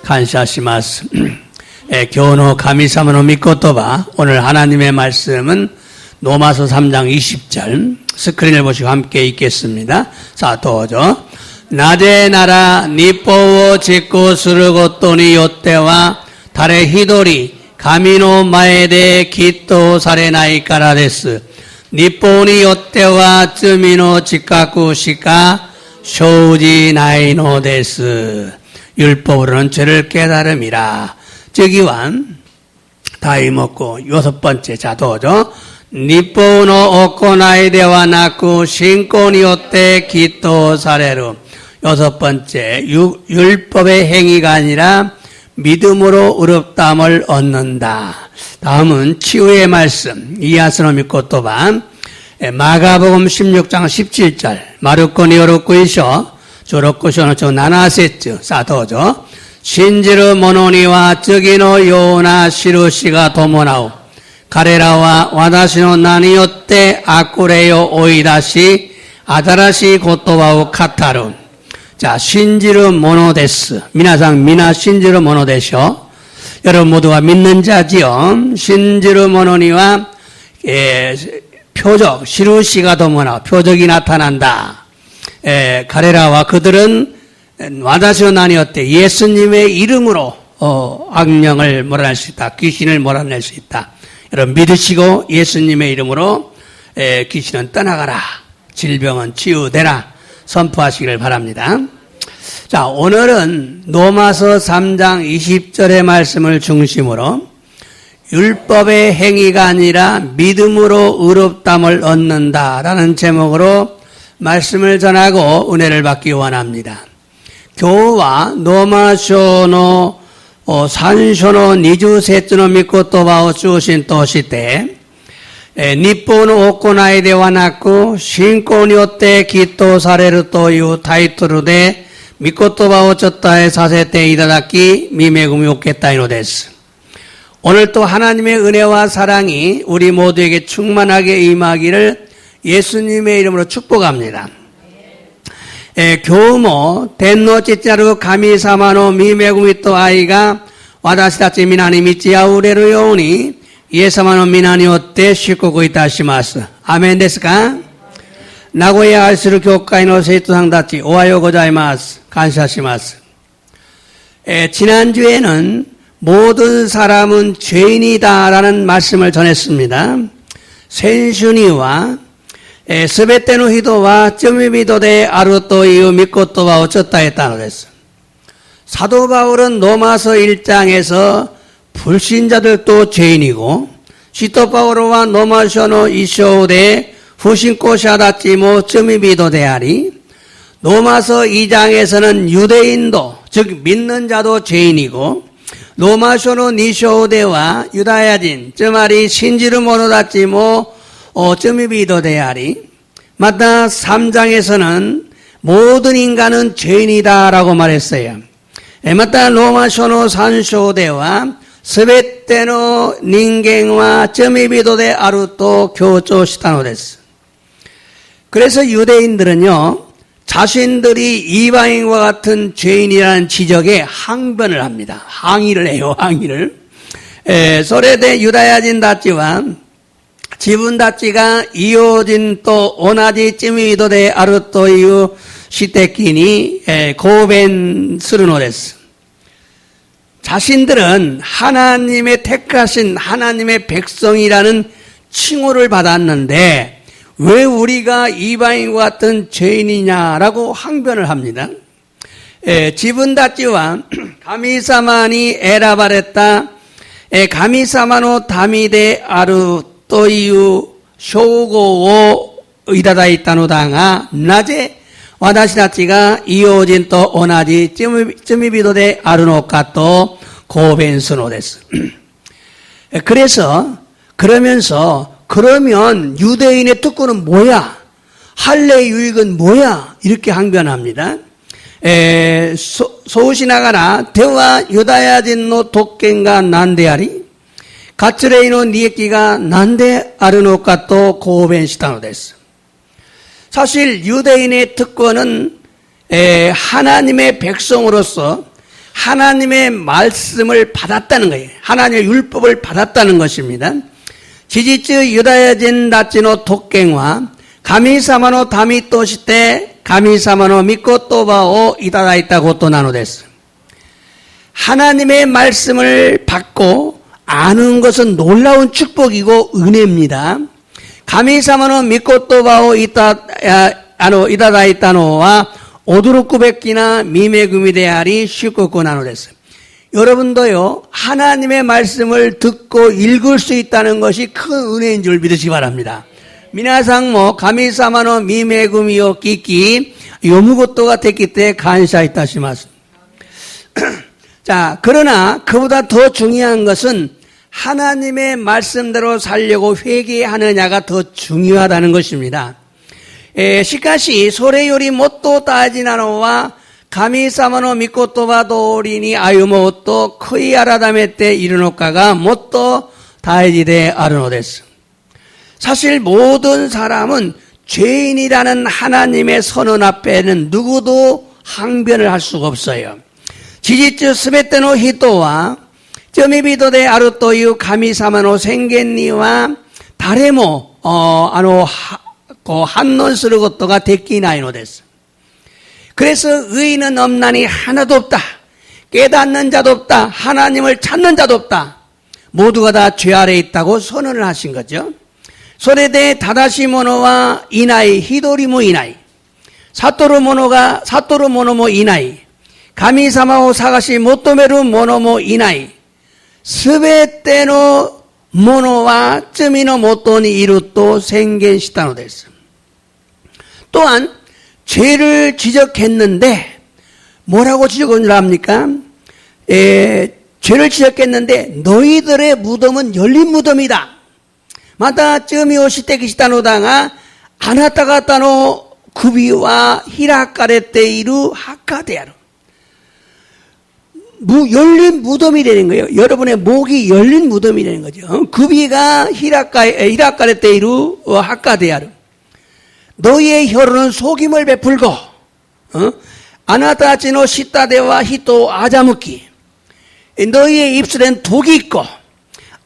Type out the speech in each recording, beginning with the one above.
感謝します。今日の神様の御言葉, 오늘 하나님의 말씀은 로마서 3장 20절 스크린을 보시고 함께 읽겠습니다. 자, 도저. なぜなら日本を実行することによっては誰一人神の前できっとされないからです。日本によっては罪の自覚しか生じないのです。 율법으로는 죄를 깨달음이라. 저기완 다이 먹고 여섯 번째 자도죠. 日本の行いではなく信仰によってきっとされる. 여섯 번째, 율법의 행위가 아니라 믿음으로 의롭다함을 얻는다. 다음은 치유의 말씀, 이하스노 미코토바, 마가복음 16장 17절, 마르코니 요로쿠이쇼, 조로쿠쇼노 조 나나세츠, 사도죠. 신지르 모노니와 쯔기노 요나 시루시가 도모나오, 가레라와 와다시노 나니요때 아쿠레요 오이다시, 아다라시 고토바오 카타룬. 자, 신지르 모노데스. 미나상 미나 신지르 모노데쇼. 여러분 모두가 믿는 자지요. 신지르 모노니와 표적, 시루시가 도모나 표적이 나타난다. 가레라와 그들은 와다시노 나니었대. 예수님의 이름으로 악령을 몰아낼 수 있다. 귀신을 몰아낼 수 있다. 여러분 믿으시고 예수님의 이름으로 귀신은 떠나가라. 질병은 치유되라. 선포하시기를 바랍니다. 자, 오늘은 로마서 3장 20절의 말씀을 중심으로 율법의 행위가 아니라 믿음으로 의롭다함을 얻는다라는 제목으로 말씀을 전하고 은혜를 받기 원합니다. 교와 로마쇼노 산쇼노 니주세츠노 미코토바오 주신 도시대 日本の行いではなく信仰によってきっとされるというタイトルで御言葉をちょっとさせていただき御恵みを受けたいのです。 오늘 또 하나님의 은혜와 사랑이 우리 모두에게 충만하게 임하기를 예수님의 이름으로 축복합니다. 今日も天の父なる神様の御恵みと愛が私たち皆に満ち溢れるようにイエス様の皆によって祝福いたします。アメンですか？名古屋愛する教会の生徒さんたち、おはようございます。感謝します。 지난주에는 모든 사람은 죄인이다라는 말씀을 전했습니다. 센슈니와 스베테노 히도와 쩌미비도데 아루토 이유 미코토와 어쩌다 했다고 했어요. 사도 바울은 로마서 1장에서 불신자들도 죄인이고 시토 바오로와 노마쇼노 이쇼데 후신코샤다치모 쯔미비도 대하리. 로마서 2장에서는 유대인도 즉 믿는 자도 죄인이고 로마쇼노 니쇼데와 유다야진 쯔마리 신지르 모노다치모 쯔미비도 대하리. 마다 3장에서는 모든 인간은 죄인이다라고 말했어요. 마다 로마쇼노 산쇼데와 すべての人間は罪人であると強調したのです。 그래서 유대인들은요, 자신들이 이방인과 같은 죄인이라는 지적에 항변을 합니다. 항의를 해요, 항의를. それでユダヤ人たちは自分たちが異様人と同じ罪人であるという指摘に抗弁するのです。 자신들은 하나님의 택하신 하나님의 백성이라는 칭호를 받았는데 왜 우리가 이방인과 같은 죄인이냐라고 항변을 합니다. 지분다치와 가미사마니 에라바레타 가미사마노 다미데 아루 또이유 쇼고오 이다다이타노다가 나제 私たちが異様人と同じ罪人であるのかと抗弁するのです。 그래서 그러면 유대인의 특권은 뭐야? 할례 유익은 뭐야? 이렇게 항변합니다. 소시나가라 대와 유다야진노 독견가 난데아리 가츠레이노 니에키가 난데 아르노카 또 고벤시타노 데스. 사실 유대인의 특권은 하나님의 백성으로서 하나님의 말씀을 받았다는 거예요. 하나님의 율법을 받았다는 것입니다. 지지츠 유다야진 다치노 독갱화 가미사마노 다미또 시테 가미사마노 믿고 또바오 이다다있다고 또 나누됐어. 하나님의 말씀을 받고 아는 것은 놀라운 축복이고 은혜입니다. 가미사마노 믿고 또바오 이다다있다노와 오두루꾸백기나 미메구미데아리 쉽고 나누됐어요. 여러분도요, 하나님의 말씀을 듣고 읽을 수 있다는 것이 큰 은혜인 줄 믿으시기 바랍니다. 미나상 가미사마노 미메구미요 끼끼 요무고토가 됐기 때문에 간샤이타시마스. 자, 그러나 그보다 더 중요한 것은 하나님의 말씀대로 살려고 회개하느냐가 더 중요하다는 것입니다. 시카시 소레요리 못도 따지나노와 가미사마노 미코토바 도리니 아유모토 크이 아라다메테 이르노카가 못도 다이지데 아르노데스. 사실 모든 사람은 죄인이라는 하나님의 선언 앞에는 누구도 항변을 할 수가 없어요. 지지츠 스베테노 히토와 점이비도데 아르토유 가미사마노 생겐니와 다레모 한론 쓰는 것도가 데끼나이노 됐어. 그래서 의인은 없나니 하나도 없다. 깨닫는 자도 없다. 하나님을 찾는 자도 없다. 모두가 다 죄 아래 있다고 선언을 하신 거죠. 소레데 다다시 모노와 이나이 히도리모 이나이 사토르 모노모 이나이 가미사마오 사가시 모토메루 모노모 이나이 스베테노 모노와 쯔미노 모토니 이루또 생겐시타노 됐어. 또한 죄를 지적했는데 뭐라고 지적을 합니까? 죄를 지적했는데 너희들의 무덤은 열린 무덤이다. 마다 쯔미오 시테기시타노다가 아나타가타노 구비와 히라카레테이루 하카데아루. 열린 무덤이 되는 거예요. 여러분의 목이 열린 무덤이 되는 거죠. 구비가 히라카레테이루 하카데아루. 너희의 혀로는 속임을 베풀고 아나타치노 시타데와 히토 아자무키 너희의 입술엔 독이 있고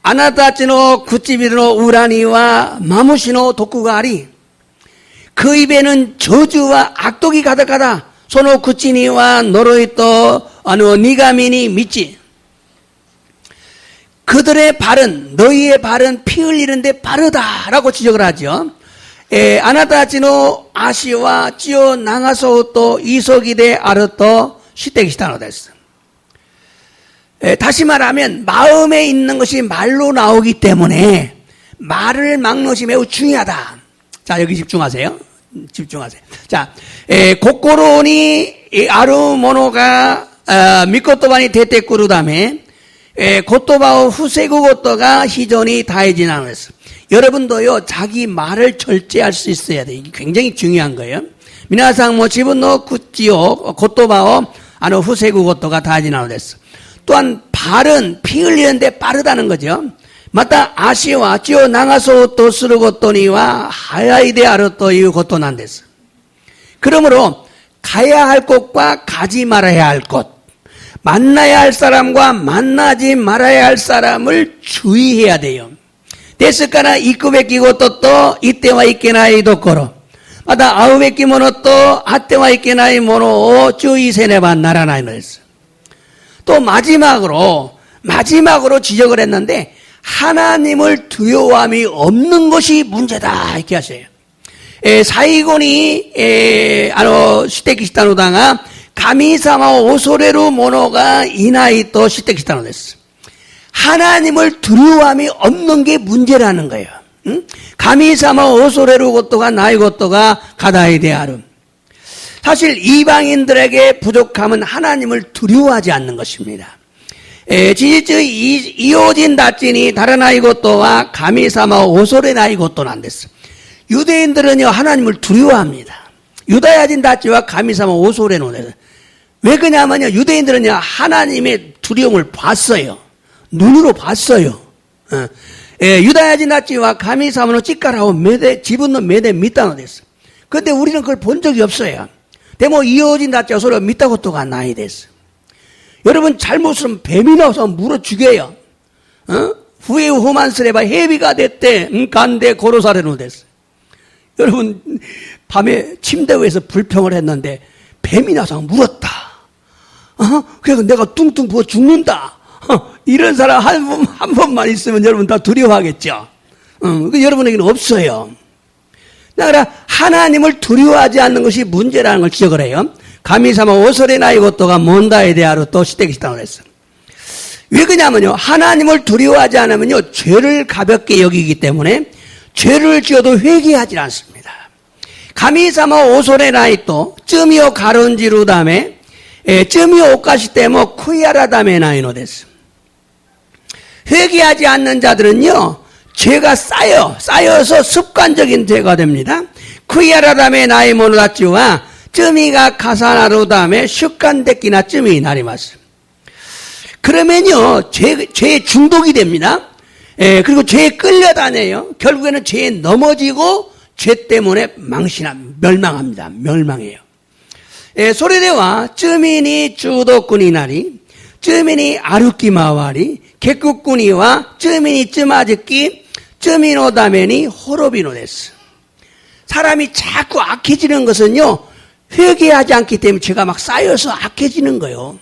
아나타치노 구찌비르노 우라니와 마무시노 독구가 아리 그 입에는 저주와 악독이 가득하다. 소노 구찌니와 노로이토 니가미니 미치 그들의 발은 너희의 발은 피 흘리는데 빠르다라고 지적을 하죠. 아나타치노 아시와 찌오 나가소또 이소기데 아르토 시테기시타노 됐어. 다시 말하면 마음에 있는 것이 말로 나오기 때문에 말을 막는 것이 매우 중요하다. 자, 여기 집중하세요. 자, 고코로니 아루모노가 미코토바니 데테꾸르다메 고토바오 후세구 고토가 히존이 다이지나노 했어. 여러분도요, 자기 말을 절제할 수 있어야 돼. 이게 굉장히 중요한 거예요. 미나상 지분노 구찌오 고토바오 후세구 고토가 다이지나노 됐어. 또한 발은 피 흘리는데 빠르다는 거죠. 마다 아시와 찌오 나가소 또 쓰르 고토니와 하야이데 아르토 이 고토 난 됐어. 그러므로 가야 할 곳과 가지 말아야 할 곳, 만나야 할 사람과 만나지 말아야 할 사람을 주의해야 돼요. 데스카나 이쿠베키고 또 이때와 있게나이 도코로 마다 아우베키 모노 또 아때와 있게나이 모노 주의세네바 나라나이 했어. 또 마지막으로 지적을 했는데 하나님을 두려워함이 없는 것이 문제다 이렇게 하세요. 사이곤이 시테키시타노다가 가미사마 오소레루 모노가 이나이 또 시테키시타노 됐어. 하나님을 두려워함이 없는 게 문제라는 거예요. 응? 가미사마 오소레루 고토가 나이 고토가 가다이 데아름. 사실 이방인들에게 부족함은 하나님을 두려워하지 않는 것입니다. 지지츠 이오진 다찐이 다른 아이고또와 가미사마 오소레 아이고또는 안 됐어. 유대인들은요 하나님을 두려워합니다. 유다야진 다찌와 가미사마 오소레는 왜 그러냐면요 유대인들은요 하나님의 두려움을 봤어요. 눈으로 봤어요. 유다야진 다찌와 가미사마노 찌까라고 지분노 메데 믿다노 됐어. 근데 우리는 그걸 본 적이 없어요. 데모 이어진 다찌와 소리가 믿다고 또가 나이 됐어. 여러분 잘못하면 뱀이 나와서 물어 죽여요. 후에 호만스레바 해비가 됐대. 간대 고로사레노 됐어. 여러분 밤에 침대 위에서 불평을 했는데 뱀이 나와서 물었다. 그래서 내가 뚱뚱 부어 죽는다. 이런 사람 한 번만 있으면 여러분 다 두려워하겠죠. 여러분에게는 없어요. 그러니까 하나님을 두려워하지 않는 것이 문제라는 걸 지적을 해요. 가미사마 오소레 나이 고토가 몬다에 대하여 또 시대기시다고 했어요. 왜 그러냐면요, 하나님을 두려워하지 않으면요 죄를 가볍게 여기기 때문에 죄를 지어도 회개하지 않습니다. 가미사마 오소레 나이 또 쯔미오 가론지루 다음에 쯔미오 오카시 때모 쿠이아라 다메 나이노 됐어. 회개하지 않는 자들은요 죄가 쌓여서 습관적인 죄가 됩니다. 쿠이아라 다메 나이 모노다치와 쯔미가 가사나루 다음에 습관됐기나 쯔미 나리마스. 그러면요 죄에 중독이 됩니다. 그리고 죄에 끌려다녀요. 결국에는 죄에 넘어지고 죄 때문에 멸망합니다. 멸망해요. 소리대와 쯔미니 주도꾼이 나리 쯔미니 아루키마와리 개국꾼이와 쯔미니 쯔마즈키 쯔미노 다메니 호로비노 데스. 사람이 자꾸 악해지는 것은요 회개하지 않기 때문에 죄가 막 쌓여서 악해지는 거예요.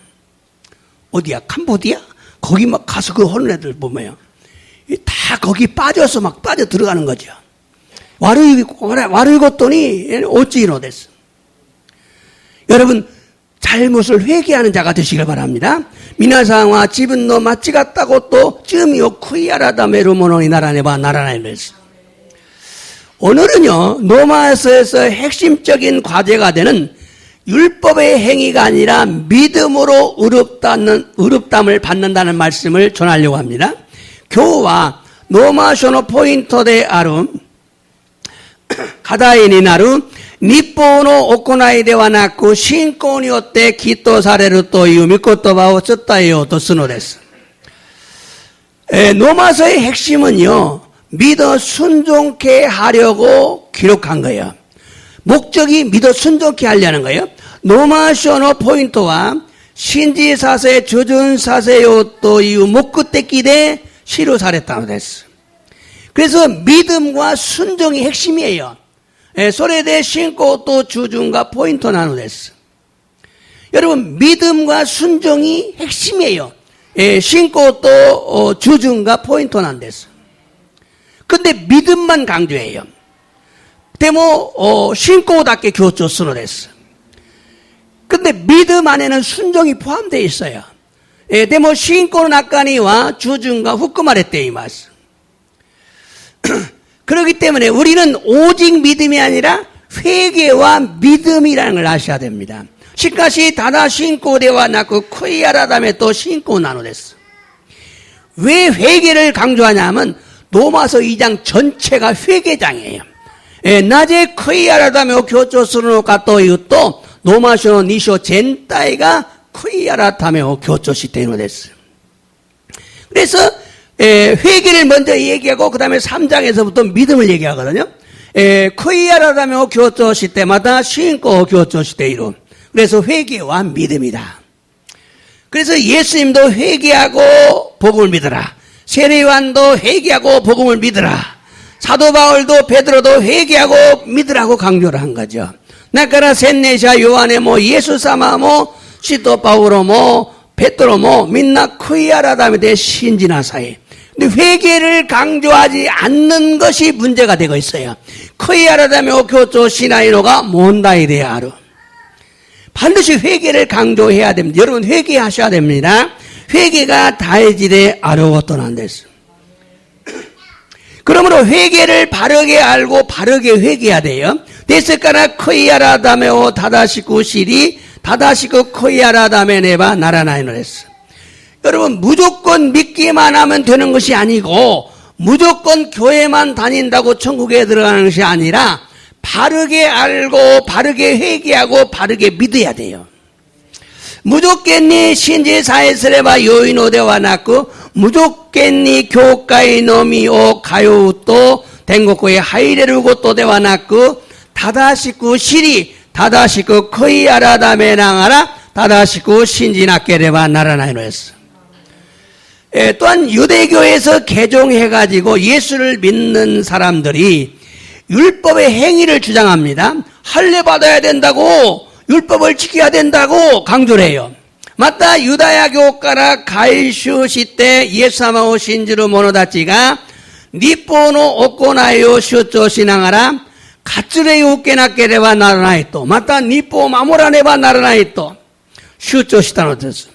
어디야? 캄보디아? 거기 막 가서 그 하는 애들 보면요 다 거기 빠져서 막 빠져 들어가는 거죠. 와르이고또니 오찌노 데스. 여러분 잘못을 회개하는 자가 되시길 바랍니다. 미나상와 지분노 마치갔다고 또 쯔미오 쿠이아라다메로 모노니 나라네바 나라나이메스. 오늘은요 노마서에서 핵심적인 과제가 되는 율법의 행위가 아니라 믿음으로 의롭담을 받는다는 말씀을 전하려고 합니다. 교와 노마쇼노 포인토데 아루 가다이니 나루 니포노 오코나이데와 나쿠 신코니요때 기토사레루 또いう御言葉を伝えようとするのです。 노마서의 핵심은요 믿어 순종케 하려고 기록한 거예요. 목적이 믿어 순종케 하려는 거예요. 노마쇼노 포인트와 신지사세 주준사세요 또いう目的で記されたのです。 그래서 믿음과 순종이 핵심이에요. 소레대 신고 또 주준과 포인트 나누데스. 여러분 믿음과 순종이 핵심이에요. 신고 또 주준과 포인트 난데스. 근데 믿음만 강조해요. 데모 신고답게 교조 쓰노데스. 근데 믿음 안에는 순종이 포함되어 있어요. 데모 신고는 아까니와 주준과 후쿠마레테 이마스. 그렇기 때문에 우리는 오직 믿음이 아니라 회개와 믿음이라는 걸 아셔야 됩니다. 시카시 다다 신고대와 나고 쿠이아라다메 또 신고 나누데스. 왜 회개를 강조하냐면 로마서 2장 전체가 회개장이에요. 낮에 쿠이아라다메 교조스노가 또 이것도 노마쇼 니쇼 젠타이가 쿠이아라다메 교조시테노데스. 그래서 회개를 먼저 얘기하고 그 다음에 3장에서부터 믿음을 얘기하거든요. 쿠이아라다메 교조시테마다 신고 교조시테이로. 그래서 회개와 믿음이다. 그래서 예수님도 회개하고 복음을 믿어라. 세례요한도 회개하고 복음을 믿어라. 사도 바울도 베드로도 회개하고 믿으라고 강조를 한 거죠. 나까라 셋네샤 요한에 예수 사마 시도 바울로 베드로 민나 쿠이아라다메 신지나사이. 근데 회개를 강조하지 않는 것이 문제가 되고 있어요. 쿠이아라다메 교조 시나이노가 몬다이데아루. 반드시 회개를 강조해야 됩니다. 여러분 회개하셔야 됩니다. 회개가 다해지되 아르고토난데스. 그러므로 회개를 바르게 알고 바르게 회개해야 돼요. 데스카라 쿠이아라다메오 다다시쿠 시리 다다시쿠 쿠이아라다메 네바 나라나이노레스. 여러분 무조건 믿기만 하면 되는 것이 아니고 무조건 교회만 다닌다고 천국에 들어가는 것이 아니라 바르게 알고 바르게 회개하고 바르게 믿어야 돼요. 무조건니 신지사에스레바 요인오대와 낳고 무조건니 교과의 놈이오 가요또 된곡고에 하이레르고 또대와 낳고 다다시쿠 시리 다다시쿠 코이아라다메 나가라 다다시고 신지나케레바 나라나이노 했어. 또한 유대교에서 개종해가지고 예수를 믿는 사람들이 율법의 행위를 주장합니다. 할례 받아야 된다고, 율법을 지켜야 된다고 강조를 해요. 맞다. 유다야 교과라 가이슈 시때 예수様信じる者たちが立法の行いを主張しながら割礼を受けなければならないと、また立法を守らねばならないと主張したのです。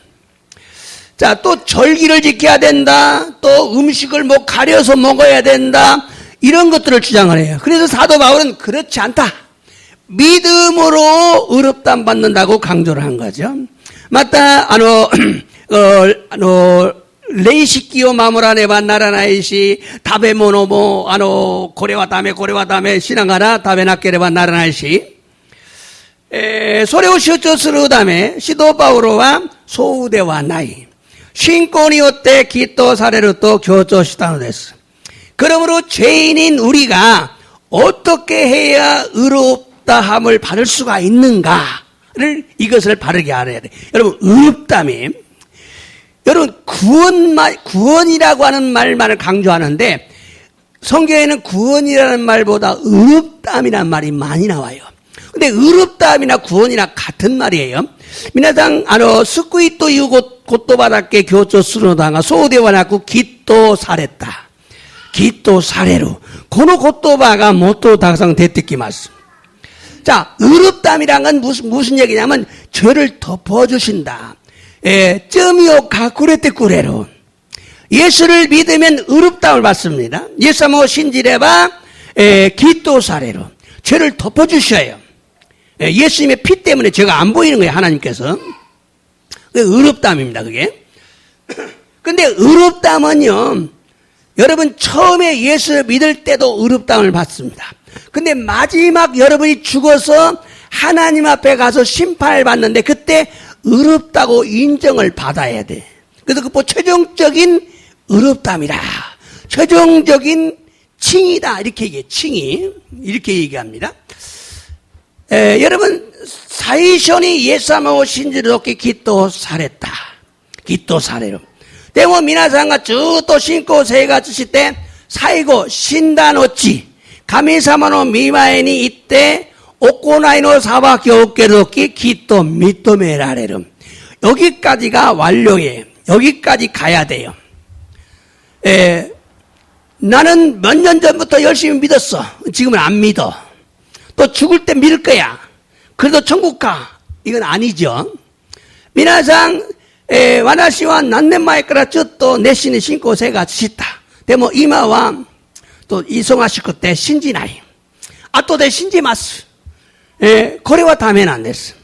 자, 또 절기를 지켜야 된다. 또 음식을 뭐 가려서 먹어야 된다. 이런 것들을 주장을 해요. 그래서 사도 바울은 그렇지 않다. 믿음으로 의롭다함 받는다고 강조를 한 거죠. 맞다. 레이시키오 마모라네바 나라나이시 다베모노모 고래와 다메 시나가라 다베나케레바 나라나이시 소레오 쇼초스루 다메 시도 바울로와 소우데와 나이 신권이 요때 기또 사례로 또 교조시다노 데스. 그러므로 죄인인 우리가 어떻게 해야 의롭다함을 받을 수가 있는가를 이것을 바르게 알아야 돼. 여러분 의롭다함이 여러분 구원이라고 하는 말만을 강조하는데 성경에는 구원이라는 말보다 의롭다함이라는 말이 많이 나와요. 근데 의롭다함이나 구원이나 같은 말이에요. 미나상救いという言葉だけ強調するのだが、そうではなく、きっとされた。きっとされる。この言葉がもっとたくさん出てきます。 자, 의롭다함이란 건 무슨 얘기냐면, 죄를 덮어주신다. 점이요 가꾸레테 꾸레로. 예수를 믿으면 의롭다함을 받습니다. 예수모 신지레바, 기또 사례로. 죄를 덮어주셔요. 예수님의 피 때문에 죄가 안 보이는 거예요, 하나님께서. 의롭다함입니다, 그게. 근데 의롭다함은요, 여러분 처음에 예수를 믿을 때도 의롭다함을 받습니다. 근데 마지막 여러분이 죽어서 하나님 앞에 가서 심판을 받는데 그때 의롭다고 인정을 받아야 돼. 그래서 그 최종적인 의롭다함이라. 최종적인 칭이다. 이렇게 얘기해, 칭이. 이렇게 얘기합니다. 여러분, 사이션이 예수님을 신지롭게 기도 사랬다. 기도 사례로. 때문에 미나상가 쭉 신고 세가 주실 때 사이고 신다노치 가미사마노 미마에니 이때 오코나이노 사바키 오케로키 기도 미토메라레름. 여기까지가 완료예요. 여기까지 가야 돼요. 나는 몇 년 전부터 열심히 믿었어. 지금은 안 믿어. 또 죽을 때 믿을 거야. 그래도 천국 가. 이건 아니죠. 미나상 와나시와 난넨마에からちょっと熱心に信仰生活した。でも今はと忙しくて信じない。後で信じます。これはダメなんです。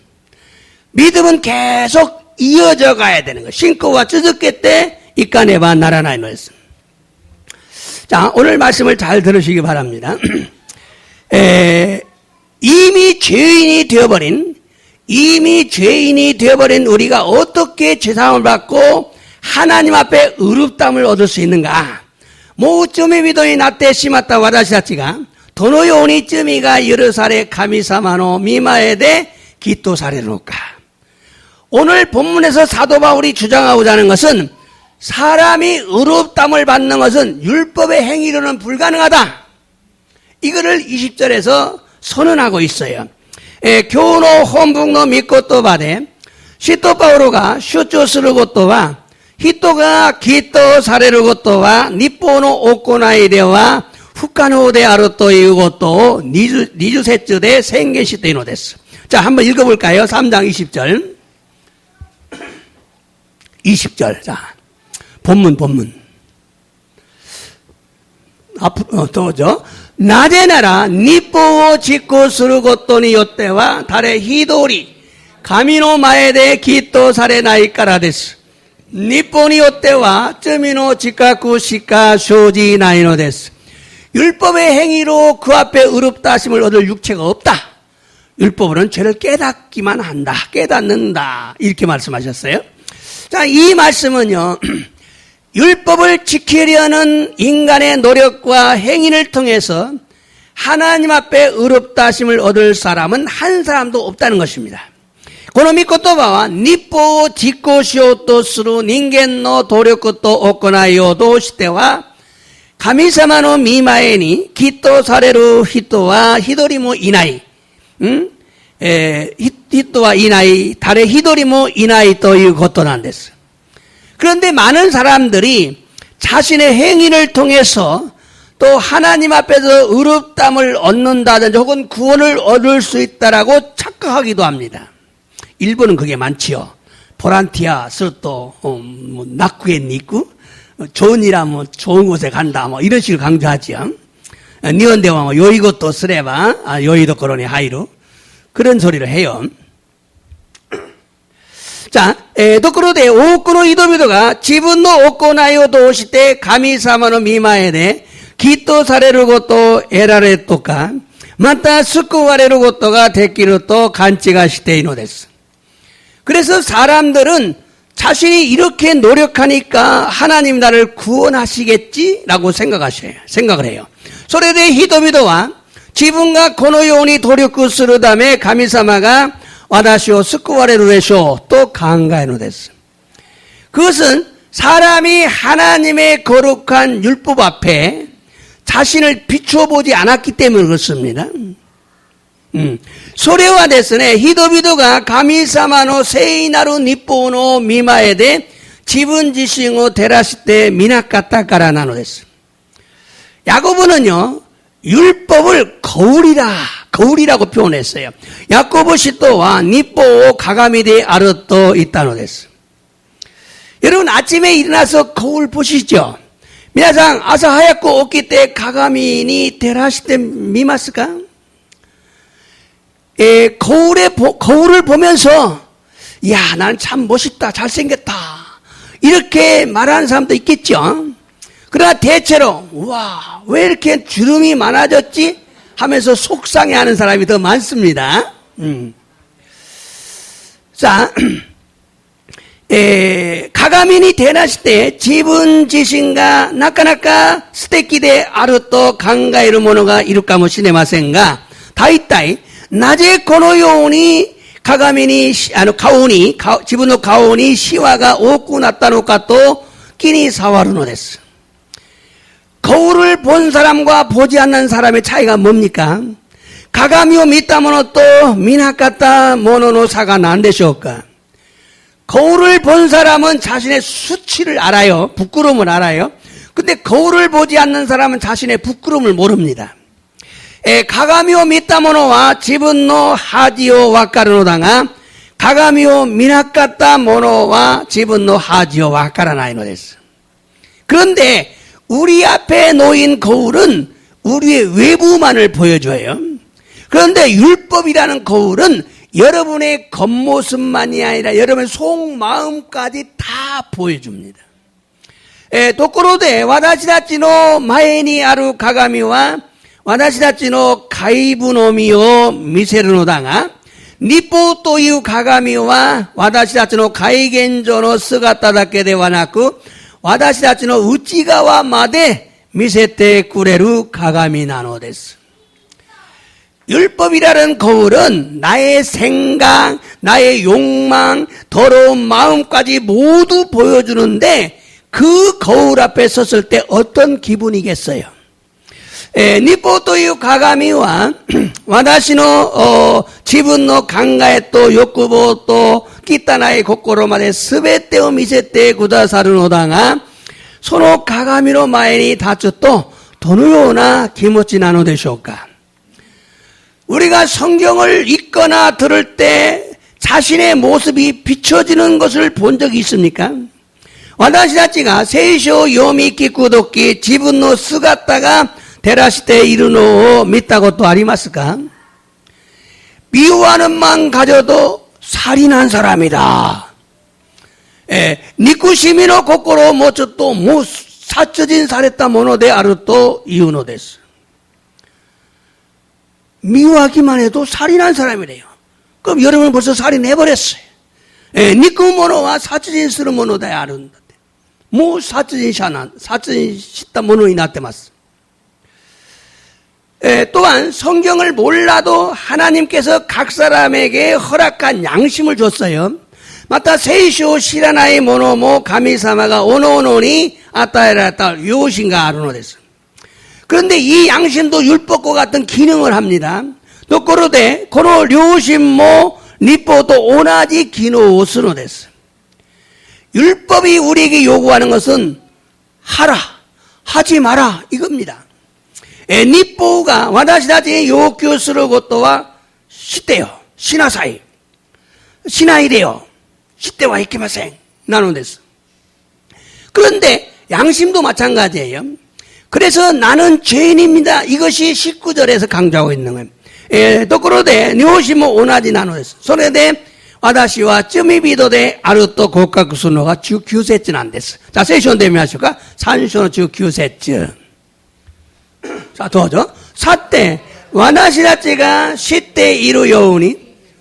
믿음은 계속 이어져 가야 되는 거예요. 신고와 주저께 이까내봐 나라나이 노였어. 자, 오늘 말씀을 잘 들으시기 바랍니다. 이미 죄인이 되어버린 우리가 어떻게 죄사함을 받고 하나님 앞에 의롭다함을 얻을 수 있는가? 모우쯤의 믿음이 나때 심었다 와다시다치가 도노요니 쯤이가 여르사레 가미사마노 미마에대 기토사레로까. 오늘 본문에서 사도 바울이 주장하고자 하는 것은 사람이 의롭다함을 받는 것은 율법의 행위로는 불가능하다. 이거를 20절에서 선언하고 있어요. 교노 혼북노 믿고또 바데 시토 바오로가 쇼조することは人が기도されることは日本の行いでは不可能であるということを20節で宣言しているのです。 자, 한번 읽어볼까요? 3장 20절. 20절. 자, 본문. 앞으로 또죠. なぜなら日本を実行することによっては誰一人神の前できっとされないからです。日本によっては罪の自覚しか生じないのです。 율법의 행위로 그 앞에 의롭다 하심을 얻을 육체가 없다. 율법으로는 죄를 깨닫기만 한다. 깨닫는다. 이렇게 말씀하셨어요. 자, 이 말씀은요. 율법을 지키려는 인간의 노력과 행위를 통해서 하나님 앞에 의롭다 하심을 얻을 사람은 한 사람도 없다는 것입니다. この御言葉は日報を実行しようとする人間の努力と行いを通しては、神様の御前にきっとされる人は一人もいない。人はいない。誰一人もいないということなんです. 그런데 많은 사람들이 자신의 행위를 통해서 또 하나님 앞에서 의롭다함을 얻는다든지 혹은 구원을 얻을 수 있다라고 착각하기도 합니다. 일본은 그게 많지요. 보란티아 스또 낙구에 니꾸 좋은이라면 좋은 곳에 간다 뭐 이런 식으로 강조하지요. 니온대와 뭐 요이것도 쓰레바 요이도 거론이 하이루 그런 소리를 해요. 자, ところで多くの人々が自分の行いを通して神様の御前できっとされることを得られるとか、また救われることができると勘違いしているのです. 그래서 사람들은 자신이 이렇게 노력하니까 하나님 나를 구원하시겠지라고 생각을 해요. それで人々は自分がこのように努力するため神様が私を救われるでしょうと考えるのです. 그것은 사람이 하나님의 거룩한 율법 앞에 자신을 비춰보지 않았기 때문에 그렇습니다. それはですね、人々が神様の聖なる日報の御前で自分自身を照らして見なかったからなのです. 야고보는요, 율법을 거울이라고 표현했어요. 야고보 시도와 니뽀 가가미데 아르토 있다노 데스. 여러분 아침에 일어나서 거울 보시죠. 미나상 아사 하얗고 오기 때 가가미니 테라시테 미마스까? 거울을 보면서 야, 나는 참 멋있다, 잘생겼다 이렇게 말하는 사람도 있겠죠. 그러나 대체로 와, 왜 이렇게 주름이 많아졌지? 하면서 속상해하는 사람이 더 많습니다. 자, 가가미니 테라시테 지분自身が 나카나카 스테키데 아르토 강가이르 모노가 이룰かもしれませんが、大体なぜこのように鏡に自分の顔にシワが多くなったのかと気に障るのです. 거울을 본 사람과 보지 않는 사람의 차이가 뭡니까? 가가미を見た者と見なかった者の差が何でしょうか? 거울을 본 사람은 자신의 수치를 알아요. 부끄러움을 알아요. 근데 거울을 보지 않는 사람은 자신의 부끄러움을 모릅니다. 鏡を見た者は自分の恥を分かるのだが、鏡を見なかった者は自分の恥を分からないのです. 그런데 우리 앞에 놓인 거울은 우리의 외부만을 보여줘요. 그런데 율법이라는 거울은 여러분의 겉모습만이 아니라 여러분의 속마음까지 다 보여줍니다. ところで私たちの前にある鏡は私たちの外部の身を見せるのだが、日報という鏡は私たちの界限上の姿だけではなく、私たちの内側まで見せてくれる鏡なのです. 율법이라는 거울은 나의 생각, 나의 욕망, 더러운 마음까지 모두 보여주는데 그 거울 앞에 섰을 때 어떤 기분이겠어요? 日報という鏡は私の自分の考えと欲望と汚い心まで全てを見せてくださるのだが、その鏡の前に立つとどのような気持ちなのでしょうか。 우리가 성경을 읽거나 들을 때 자신의 모습이 비춰지는 것을 본 적이 있습니까? 私たちが聖書を読み聞くとき、自分の姿が照らしているのを見たことありますか? 미워하는 마음 가져도 살인한 사람이다. 니쿠시미の心を持つともう殺人されたものであるというのです. 미워하기만 해도 살인한 사람이래요. 그럼 여러분은 벌써 살인해버렸어요. 니쿠모노와殺人するものであるんだって. もう殺人したものになってます. 또한 성경을 몰라도 하나님께서 각 사람에게 허락한 양심을 줬어요. 마타 세이쇼 시라나이 모노모 가미사마가 오노오노니 아따에라따 요신가 아르노 됐어. 그런데 이 양심도 율법과 같은 기능을 합니다. 또 고로데 고노 료심모 니뽀도 오나지 기노스노 됐어. 율법이 우리에게 요구하는 것은 하라, 하지 마라 이겁니다. 니뽀가 와다시다지 요교스로 것도와 시대요, 시나사이, 시나이래요, 시대와 이케마생 나누는 데서. 그런데 양심도 마찬가지예요. 그래서 나는 죄인입니다. 이것이 19절에서 강조하고 있는 거예요. 또 그러되 뇨시모 오나지 나누데스. 소레데 와다시와 쯔미비도데 아루토 고카쿠스노가 주 규세쯤 안 됐어. 자, 세션 되면 하실까? 산쇼노 주 규세쯤. 자, 도와줘. 사때 와다시라찌가 시때 이루요우니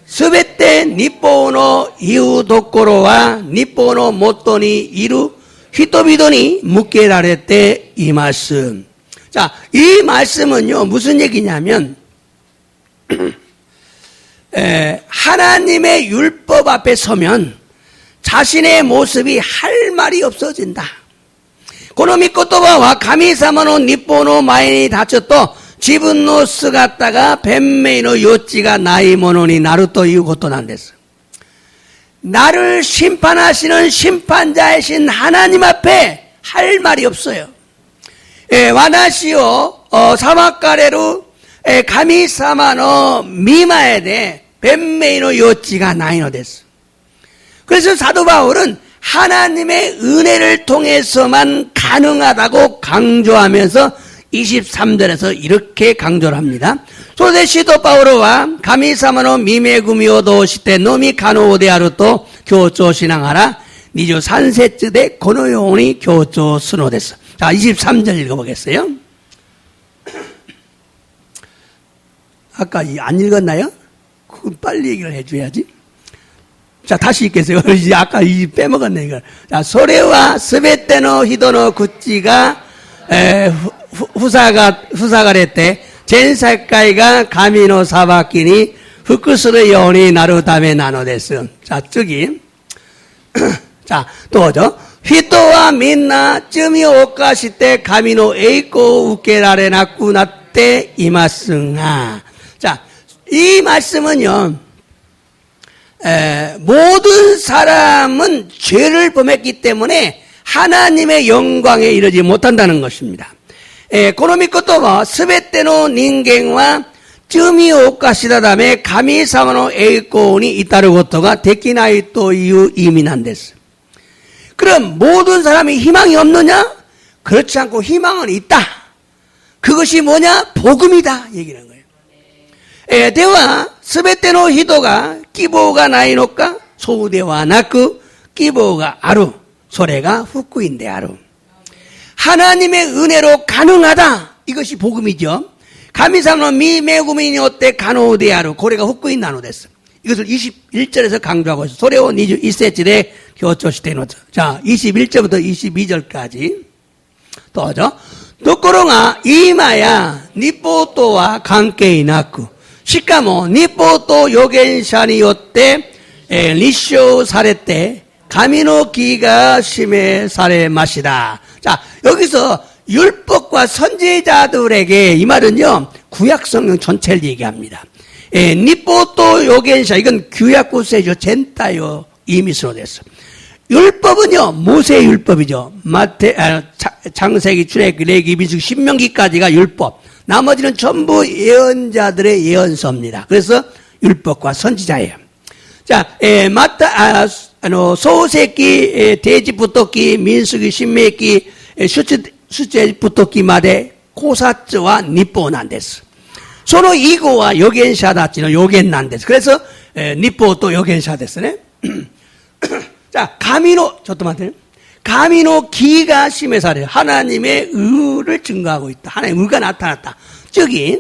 스베때 니포노 이우 도코로와 니포노 모토니 이루 히토비도니 묵게라레때 이 말씀. 자, 이 말씀은요 무슨 얘기냐면 하나님의 율법 앞에 서면 자신의 모습이 할 말이 없어진다. 고노미 코토바와 가미사마노 니포노 마이니 다쳤또 지분노 쓰갔다가 벤메이노 요찌가 나이 모노니 나루토 이후 것도 난댔어. 나를 심판하시는 심판자이신 하나님 앞에 할 말이 없어요. 와나시오 사마카레루 가미사마노 미마에데 벤메이노 요찌가 나이노 됐어. 그래서 사도 바울은 하나님의 은혜를 통해서만 가능하다고 강조하면서 23절에서 이렇게 강조를 합니다. 소데시도 바오로와 가미사마노 미메구미오도 시테 노미 가노오데아루토 교조 신앙하라 니조 산세츠데 고노요오니 교조 스노데스. 자, 23절 읽어보겠어요. 아까 안 읽었나요? 그건 빨리 얘기를 해줘야지. 자, 다시 읽겠어요. 아까 빼먹었네, 이걸. 자, 소레와 스베테노 히도노 구찌가, 후사가레때, 젠사카이가 가미노 사바키니, 후쿠스르 요니 나루다메 나노데스. 자, 저기. 자, 또죠. 히토와 민나, 쯤이 오카시테 가미노 에이코 우케라레 나쿠나테 이마승하. 자, 이 말씀은요, 모든 사람은 죄를 범했기 때문에 하나님의 영광에 이르지 못한다는 것입니다. 고노미코토와 스베테노 닌겐과 쯔미 오카시다다메 가미사마노 에이코니 이따르 고토가 데키나이 또 이유 이민한데스. 그럼 모든 사람이 희망이 없느냐? 그렇지 않고 희망은 있다. 그것이 뭐냐? 복음이다 얘기하는 거예요. 대와 스베테노 히도가 끼보가 나이노까 소우대와 나크 끼보가 아루 소래가 후쿠인데 아루. 하나님의 은혜로 가능하다. 이것이 복음이죠. 가미사노 미메구미니 어때 가노우데 아루 고래가 후쿠인 나노됐어. 이것을 21절에서 강조하고 있어. 소래오 니주 이세치대 교초시테노죠. 자, 21절부터 22절까지 또죠. 도코로가 이마야 니포토와 관계이 나쿠 시카모 니포토 요겐샤니 요때 리쇼 사레때 가미노 기가 심해 사레 마시다. 자, 여기서 율법과 선지자들에게 이 말은요 구약 성경 전체를 얘기합니다. 니포토 요겐샤 이건 규약구세죠. 젠타요 이미스로 됐어. 율법은요 모세 율법이죠. 창세기, 출애굽기, 레위기, 민수기, 신명기까지가 율법. 나머지는 전부 예언자들의 예언서입니다. 그래서 율법과 선지자예요. 자, 소세기, 대지부토기, 민수기, 신명기, 수제부토기마대 코사츠와 니포난데스. 서로 이고와 요겐샤다치는 요겐난데스. 그래서 니포 또 요겐샤데스네. 자, 가미노, 가미노 기가 심해사래. 하나님의 의를 증거하고 있다. 하나님의 의가 나타났다. 저기,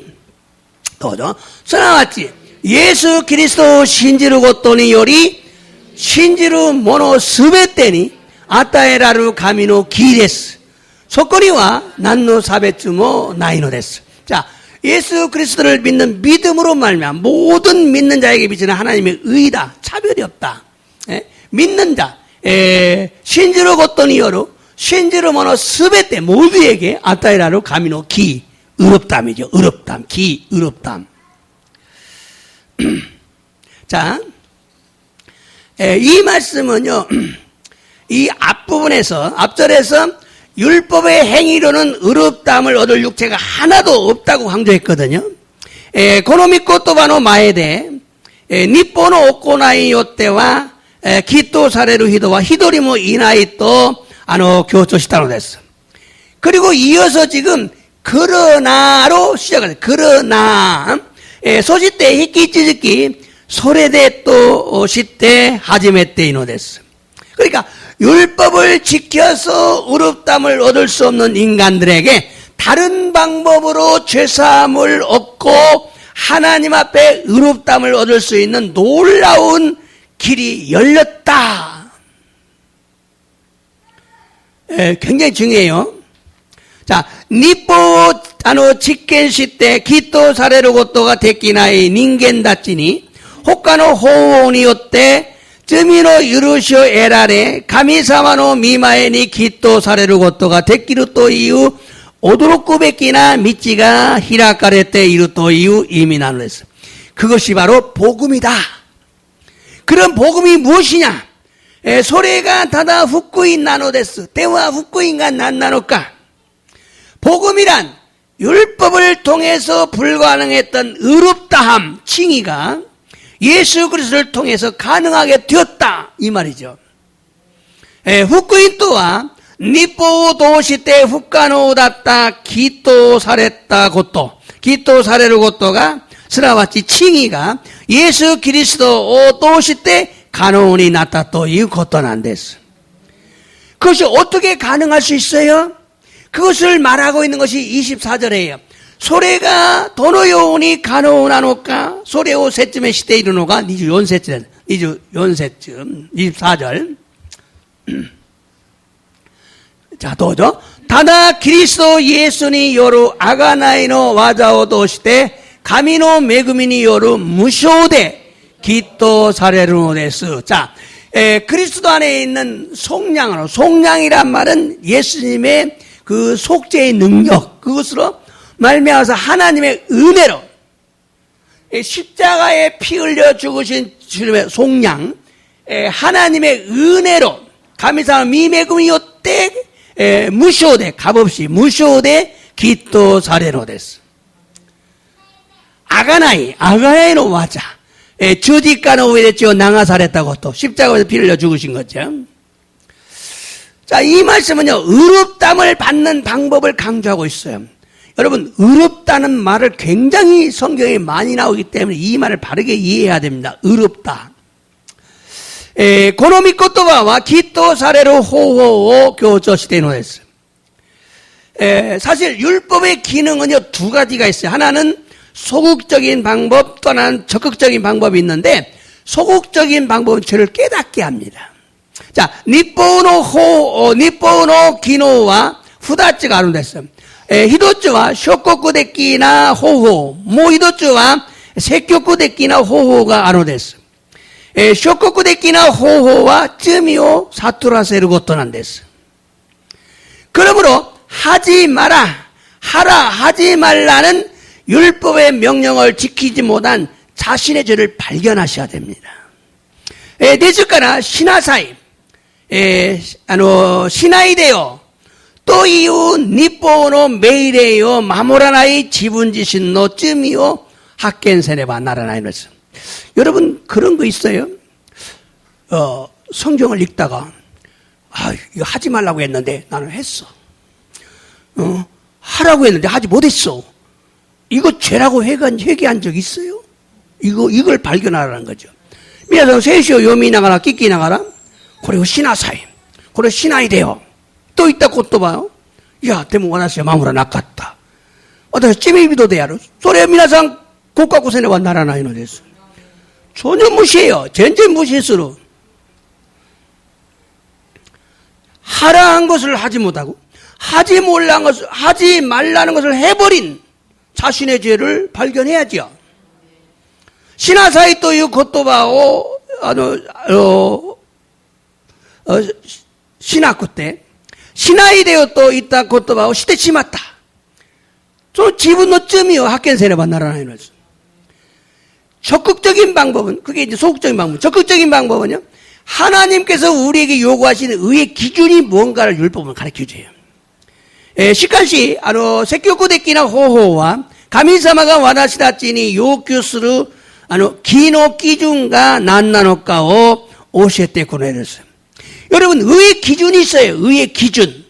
또죠. 서나왔지. 예수 그리스도 신지루 고토니 요리 신지루 모노 스베테니 아타에라루 가미노 기데스. 소코리와 난노 사베츠모 나이노 데스. 자, 예수 그리스도를 믿는 믿음으로 말미암아 모든 믿는 자에게 비치는 하나님의 의다. 차별이 없다. 믿는 자, 신지로 걷던 이여로 신지로 모노 스베테 모두에게 아타이라로 가미노 기 의롭담이죠. 의롭담, 기 의롭담. 자, 이 말씀은요, 이 앞부분에서 앞절에서 율법의 행위로는 의롭담을 얻을 육체가 하나도 없다고 강조했거든요. 고노미코 또바노 마에데 니뽀노 오코나이 요때와 기토 사레루 히도와 히도리모 이나이 또 교조시타노 됐어. 그리고 이어서 지금 그러나로 시작을 그러나 소시때 히키치즈키 소레데 또 시때 하지메때 이노 됐어. 그러니까 율법을 지켜서 의롭담을 얻을 수 없는 인간들에게 다른 방법으로 죄사함을 얻고 하나님 앞에 의롭담을 얻을 수 있는 놀라운 길이 열렸다. 굉장히 중요해요. 자, 니뽀 직견시 때 기토 사레로 고토가 데키나이 닌겐 다치니 호카노 호오니요때 쯔미노 유루시오 에라레 가미사마노 미마에니 기토 사레로 고토가 데키루 또 이유 오도로쿠 베키나 미치가 히라카레테 이루 또 이유 이미나노 했어. 그것이 바로 복음이다. 그런 복음이 무엇이냐? 소레가 다다 후쿠인 나노데스 때와 후쿠인가 난나노까. 복음이란 율법을 통해서 불가능했던 의롭다함 칭의가 예수 그리스도를 통해서 가능하게 되었다 이 말이죠. 후쿠인 또한 니포 도시 때 후카노다った기토 사레다 고토 기토 사레르 고토가 스라와치 칭의가 예수 그리스도 도시 때 가노니 나타 또 이 고토난 데스. 그것이 어떻게 가능할 수 있어요? 그것을 말하고 있는 것이 24절이에요. 소레가 도노요온이 가노나노까 소레오 세쯤의 시대 이르노가 니주 연세쯤 24절. 자, 도죠. 다다 그리스도 예수니 요루 아가나이노 와자오 도시대 가미노 메구미니 요루 무쇼데 기토 사레르노 데스. 자, 그리스도 안에 있는 속량으로, 속량이란 말은 예수님의 그 속죄의 능력, 그것으로 말미암아서 하나님의 은혜로 십자가에 피 흘려 죽으신 주님의 속량, 하나님의 은혜로 가미사마 미메구미 요때 무쇼데 값없이 무쇼데 기토 사레노 데스. 아가나이노 와자 주디까노 우에레치오 낭아사랬다고 또 십자가에서 피 흘려 죽으신 거죠. 자, 이 말씀은요, 의롭담을 받는 방법을 강조하고 있어요. 여러분, 의롭다는 말을 굉장히 성경에 많이 나오기 때문에 이 말을 바르게 이해해야 됩니다. 의롭다. 고노미 코토바와 기토 사레로 호호오 교조시대노에스. 사실 율법의 기능은요, 두 가지가 있어요. 하나는 소극적인 방법, 또 하나는 적극적인 방법이 있는데, 소극적인 방법은 죄를 깨닫게 합니다. 자, 니뽀노 기노와 후다츠가 아른됐어요. 히도츠와 쇼코쿠데키나 호호, 모 히도츠와 세교쿠데키나 호호가 아른됐어요. 쇼코쿠데키나 호호와 쯔미오 사투라세르 고토난 됐어요. 그러므로 하지 마라, 하지 말라는 율법의 명령을 지키지 못한 자신의 죄를 발견하셔야 됩니다. 데즈카나 시나사이, 시나이데요. 또 이유 니뽀노 메이레요 마모라나이 지분지신노 쯤이요 학겐세네바 나라나이 말씀. 여러분 그런 거 있어요? 성경을 읽다가 이거 하지 말라고 했는데 나는 했어. 하라고 했는데 하지 못했어. 이거 죄라고 회개한 적 있어요? 이걸 발견하라는 거죠. 미나상 세시오 요미 나가라 끼끼 나가라. 그리고 시나사이, 그리고 시나이데요. 또 있다 꽃도 봐요. 야, 대문 원하시오 마무라 낚았다. 어떤 찜이비도 돼야로. 소리야 미나상 국가구세네와 나라나이노 됐어. 전혀 무시해요. 전혀 무시했으로. 하라 한 것을 하지 못하고 하지 말라는 것을 해버린 자신의 죄를 발견해야죠. 시나사이 또유 고토바오 시나쿠 때 시나이데요 또 있다 고토바오 시대 치맞다. 저 지분노 쯤이요 학견세레바 나라나이노. 적극적인 방법은 그게 이제 소극적인 방법. 적극적인 방법은요. 하나님께서 우리에게 요구하시는 의의 기준이 뭔가를 율법을 가르쳐줘요. 시간시 세교구데키나 호호와 가미사마가 와다시다치니 요큐스루 기노 기준과 난나노카오 오시에테 고네르스. 여러분 의의 기준이 있어요. 의의 기준.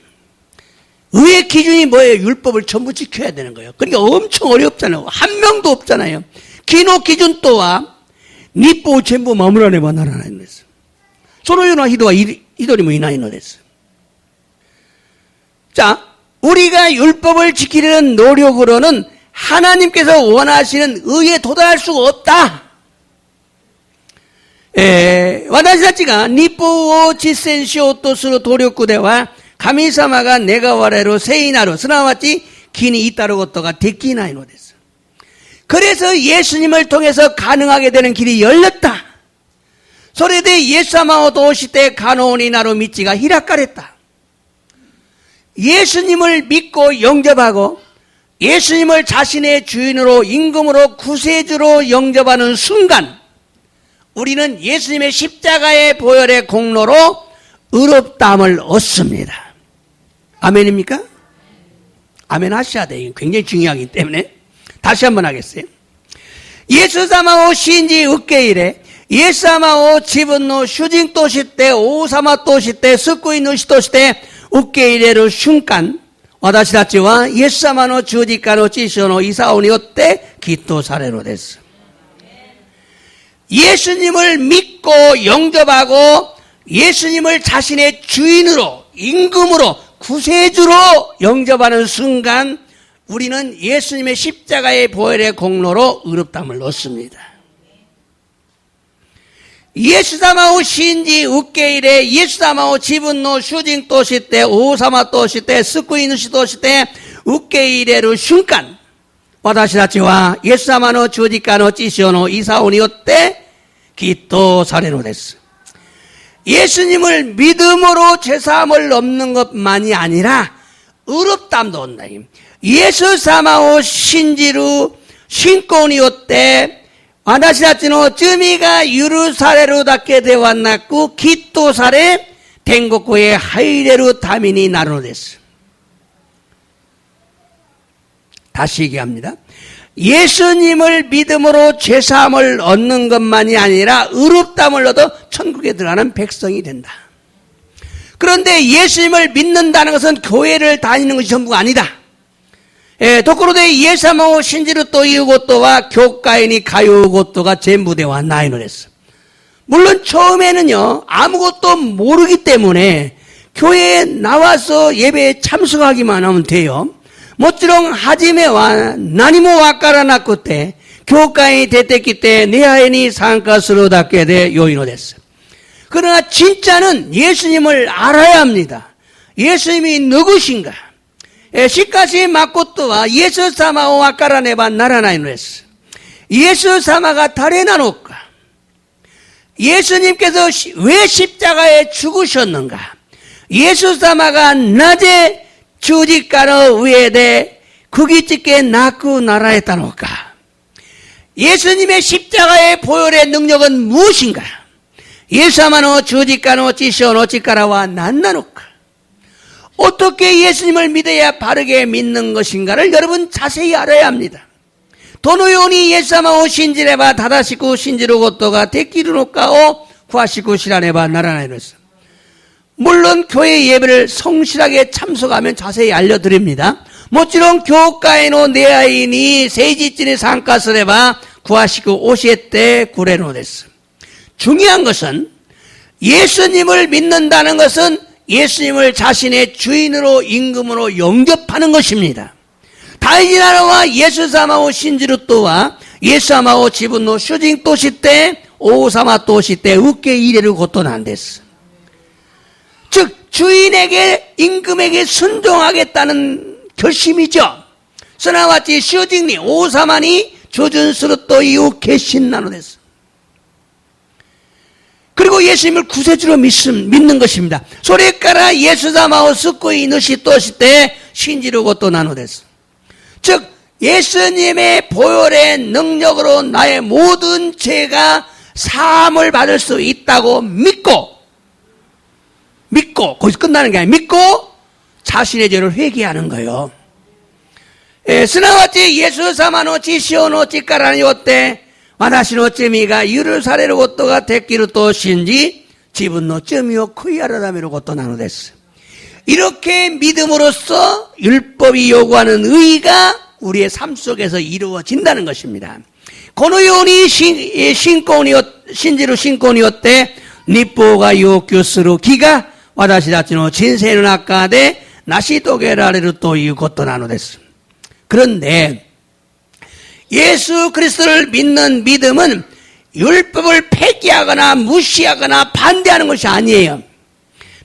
의의 기준이 뭐예요? 율법을 전부 지켜야 되는 거예요. 그러니까 엄청 어렵잖아요. 한 명도 없잖아요. 기노 기준 또한 니뽀 전부 마무라네바 나라나인 데스. 소노요나 히도와 이도리모 이나이노 데스. 자, 우리가 율법을 지키려는 노력으로는 하나님께서 원하시는 의에 도달할 수가 없다. 와다시다치가 니뽀오 지센시오토스로 도력구대와 가미사마가 네가와레로 세이나로 스나와치 기니 이따르 것도가 데키나이노 데스. 그래서 예수님을 통해서 가능하게 되는 길이 열렸다. 소리대 예수사마오도 오시때 가노오니 나로 미치가 히라카랬다. 예수님을 믿고 영접하고 예수님을 자신의 주인으로 임금으로 구세주로 영접하는 순간 우리는 예수님의 십자가의 보혈의 공로로 의롭다함을 얻습니다. 아멘입니까? 아멘 하셔야 돼요. 굉장히 중요하기 때문에 다시 한번 하겠어요. 예수사마오 신지 으깨이레 예수사마오 지분노 슈징토시때 오사마토시때 스쿠이누시토시때 으깨이레로 순간 와다시다치와 예수사마노 주지카노 지시오노 이사오니오때 기토사레로 됐어. 예수님을 믿고 영접하고 예수님을 자신의 주인으로 임금으로 구세주로 영접하는 순간 우리는 예수님의 십자가의 보혈의 공로로 의롭다함을 얻습니다. 예수사마오 신지 우케이레 예수사마오 지분노 슈징토시때 오사마토시때 스쿠이누시토시때 우케이레루 순간 와다시다치와 예수사마노 주지카노 찌시오노 이사오니오때 기토사레노 데스. 예수님을 믿음으로 죄사함을 얻는 것만이 아니라 의롭다함도 온다. 예수사마오 신지루 신코니오때 와다시다치노 쯔미가 유루사레로 닿게 되왔나꾸 기토사레 텐고코의 하이레루 다미니 나로 데스. 다시 얘기합니다. 예수님을 믿음으로 죄사함을 얻는 것만이 아니라 의롭다함을 얻어 천국에 들어가는 백성이 된다. 그런데 예수님을 믿는다는 것은 교회를 다니는 것이 전부가 아니다. 도코로데 예사마오 신지루 또 이우고또와 교과인이 가요고또가 전부되와 나이노 했어. 물론 처음에는요 아무것도 모르기 때문에 교회에 나와서 예배에 참석하기만 하면 돼요. 모찌롱 하지메와 나니모 와까라나쿠 때 교과인이 됐기 때 네하인이 상가스로 닿게 돼 요인호 됐어. 그러나 진짜는 예수님을 알아야 합니다. 예수님이 누구신가? 시카시 마코토와 예수사마오 와까라네바 나라나이노 했어. 예수사마가 다레나노까? 예수님께서 왜 십자가에 죽으셨는가? 예수사마가 낮에 주지가노 위에대 구기찍게 낳고 나라했다노까? 예수님의 십자가의 보혈의 능력은 무엇인가? 예수사마노 주지가노 지시오노 지가라와 난나노까? 어떻게 예수님을 믿어야 바르게 믿는 것인가를 여러분 자세히 알아야 합니다. 도노요니 예수사마오 신지레바 다다시쿠 신지루 고토가 데키르노카오 구하시쿠 시라네바 나라나이로스. 물론 교회 예배를 성실하게 참석하면 자세히 알려드립니다. 모찌롱 교과에노 네아이니 세지진의 상가스레바 구하시쿠 오시에때 구레노 데스. 중요한 것은 예수님을 믿는다는 것은 예수님을 자신의 주인으로 임금으로 영접하는 것입니다. 다이지나라와 예수사마오 신지루또와 예수사마오 지분노 슈징토시때 오사마토시때 우케 이레루 고토난데스. 즉 주인에게 임금에게 순종하겠다는 결심이죠. すなわち主人に王様に従順するという決心なのです。 그리고 예수님을 구세주로 믿는 것입니다. それからイエス様を救い主として信じることなのです。 즉 예수님의 보혈의 능력으로 나의 모든 죄가 사함을 받을 수 있다고 믿고 거기서 끝나는 게 아니라 믿고 자신의 죄를 회개하는 거예요. すなわちイエス様の血潮の力によって私の罪が許されることができると信じ自分の罪を悔い改めることなのです。 이렇게 믿음으로써 율법이 요구하는 의가 우리의 삶 속에서 이루어진다는 것입니다. このように信じる信仰によって律法が要求する義が私たちの人生の中で成し遂げられるということなのです。 그런데 예수 그리스도를 믿는 믿음은 율법을 폐기하거나 무시하거나 반대하는 것이 아니에요.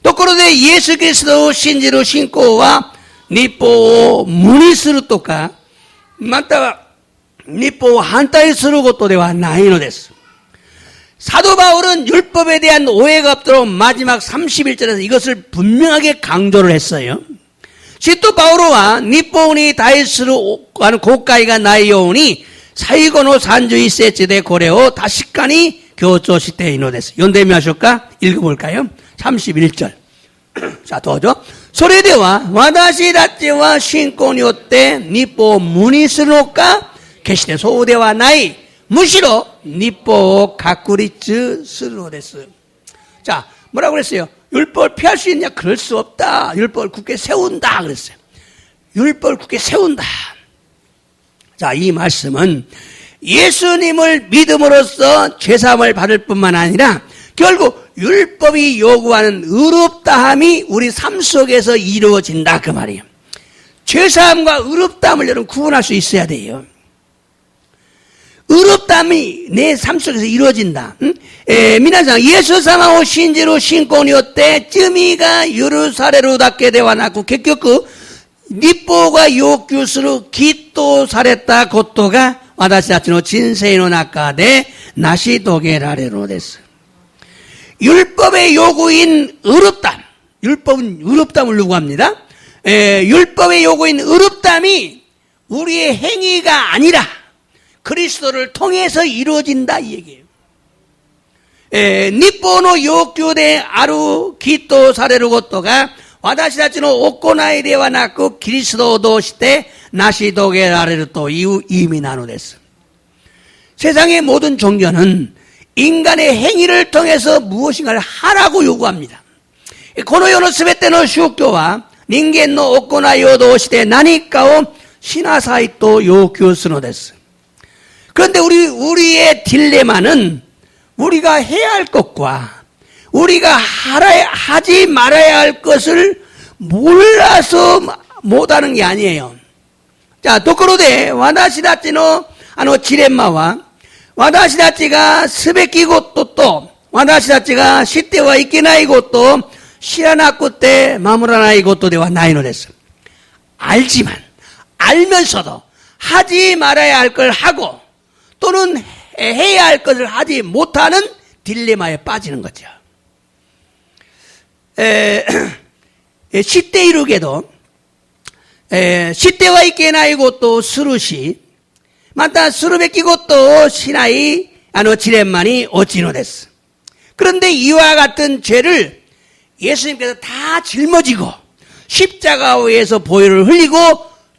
ところでイエス・キリストを信じる信仰は律法を無にするとかまたは律法を反対することではないのです。 사도 바울은 율법에 대한 오해가 없도록 마지막 31절에서 이것을 분명하게 강조를 했어요. 使徒パウロは日本に対する後悔がないように最後の31節でこれを確かに強調しているのです。読んでみましょうか。 읽어볼까요? 31절. 자, 도죠. それでは私たちは信仰によって律法を無にするのか決してそうではない。むしろ律法を確立するのです。 자, 뭐라고 그랬어요? 율법을 피할 수 있냐? 그럴 수 없다. 율법을 굳게 세운다 그랬어요. 율법을 굳게 세운다. 자, 이 말씀은 예수님을 믿음으로써 죄사함을 받을 뿐만 아니라 결국 율법이 요구하는 의롭다함이 우리 삶 속에서 이루어진다 그 말이에요. 죄사함과 의롭다함을 여러분 구분할 수 있어야 돼요. 의롭다함이 내 삶 속에서 이루어진다. 皆さん、イエス様を信じる信仰によって罪が許されるだけではなく、結局、律法が要求する義とされたことが私たちの人生の中で成し遂げられるのです。 율법의 요구인 의롭담, 율법은 의롭담을 요구합니다. 율법의 요구인 의롭담이 우리의 행위가 아니라 그리스도를 통해서 이루어진다 이 얘기예요. 日法の要求である義とされることが私たちの行いではなくキリストを通して成し遂げられるという意味なのです。 세상의 모든 종교는 인간의 행위를 통해서 무엇인가를 하라고 요구합니다. この世のすべての宗教は人間の行いを通して何かをしなさいと要求するのです。 그런데 우리의 딜레마는 우리가 해야 할 것과 우리가 하지 말아야 할 것을 몰라서 못하는 게 아니에요. 자, ところで私たちのジレンマは私たちがすべきことと私たちが知ってはいけないことを知らなくて守らないことではないのです。 알지만 알면서도 하지 말아야 할 걸 하고 또는 해야 할 것을 하지 못하는 딜레마에 빠지는 거죠. 知っているけど知ってはいけないことをするしまたするべきことをしないジレンマに陥るのです。 그런데 이와 같은 죄를 예수님께서 다 짊어지고 십자가에서 보혈을 흘리고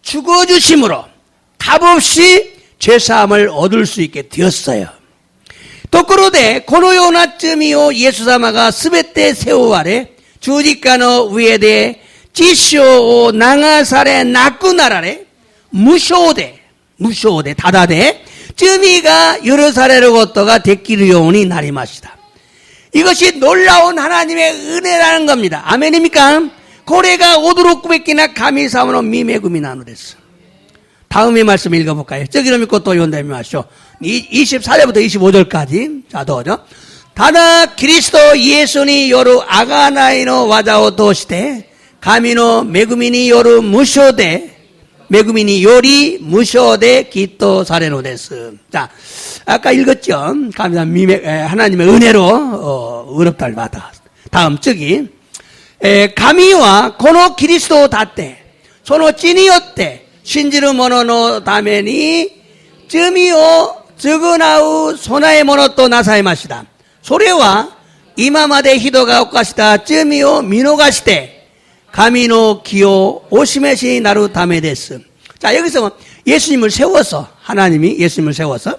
죽어주심으로 값없이 죄사함을 얻을 수 있게 되었어요. ところでこのような罪をイエス様がすべて背負われ十字架の上で血潮を流され亡くなられ無償でただで罪が許されることができるようになりました。 이것이 놀라운 하나님의 은혜라는 겁니다. 아멘입니까? これが驚くべきな神様の御恵みなのです。 다음의 말씀 읽어볼까요? 저기로 믿고 또読んでみましょう. 24절부터 25절까지. 자, 도죠. ただキリストイエスによる贖いの技を通して神の恵みによる無償で 메구미니 요리 무쇼데 기토 사레노 데스. 자, 아까 읽었죠. 감사합니다. 하나님의 은혜로 의롭다를 받아. 다음 저기 가미와 고노キリスト 다때 소노 찐이었대 신지르 모노노 다메니 쯔미오 즈그나우 소나의 모노 또 나사의 맛이다. 소레와 이마마데 히도가 오카시다 쯔미오 미노가시대 가미노 기요 오시메시 나루 다메데스. 자, 여기서 예수님을 세워서 하나님이 예수님을 세워서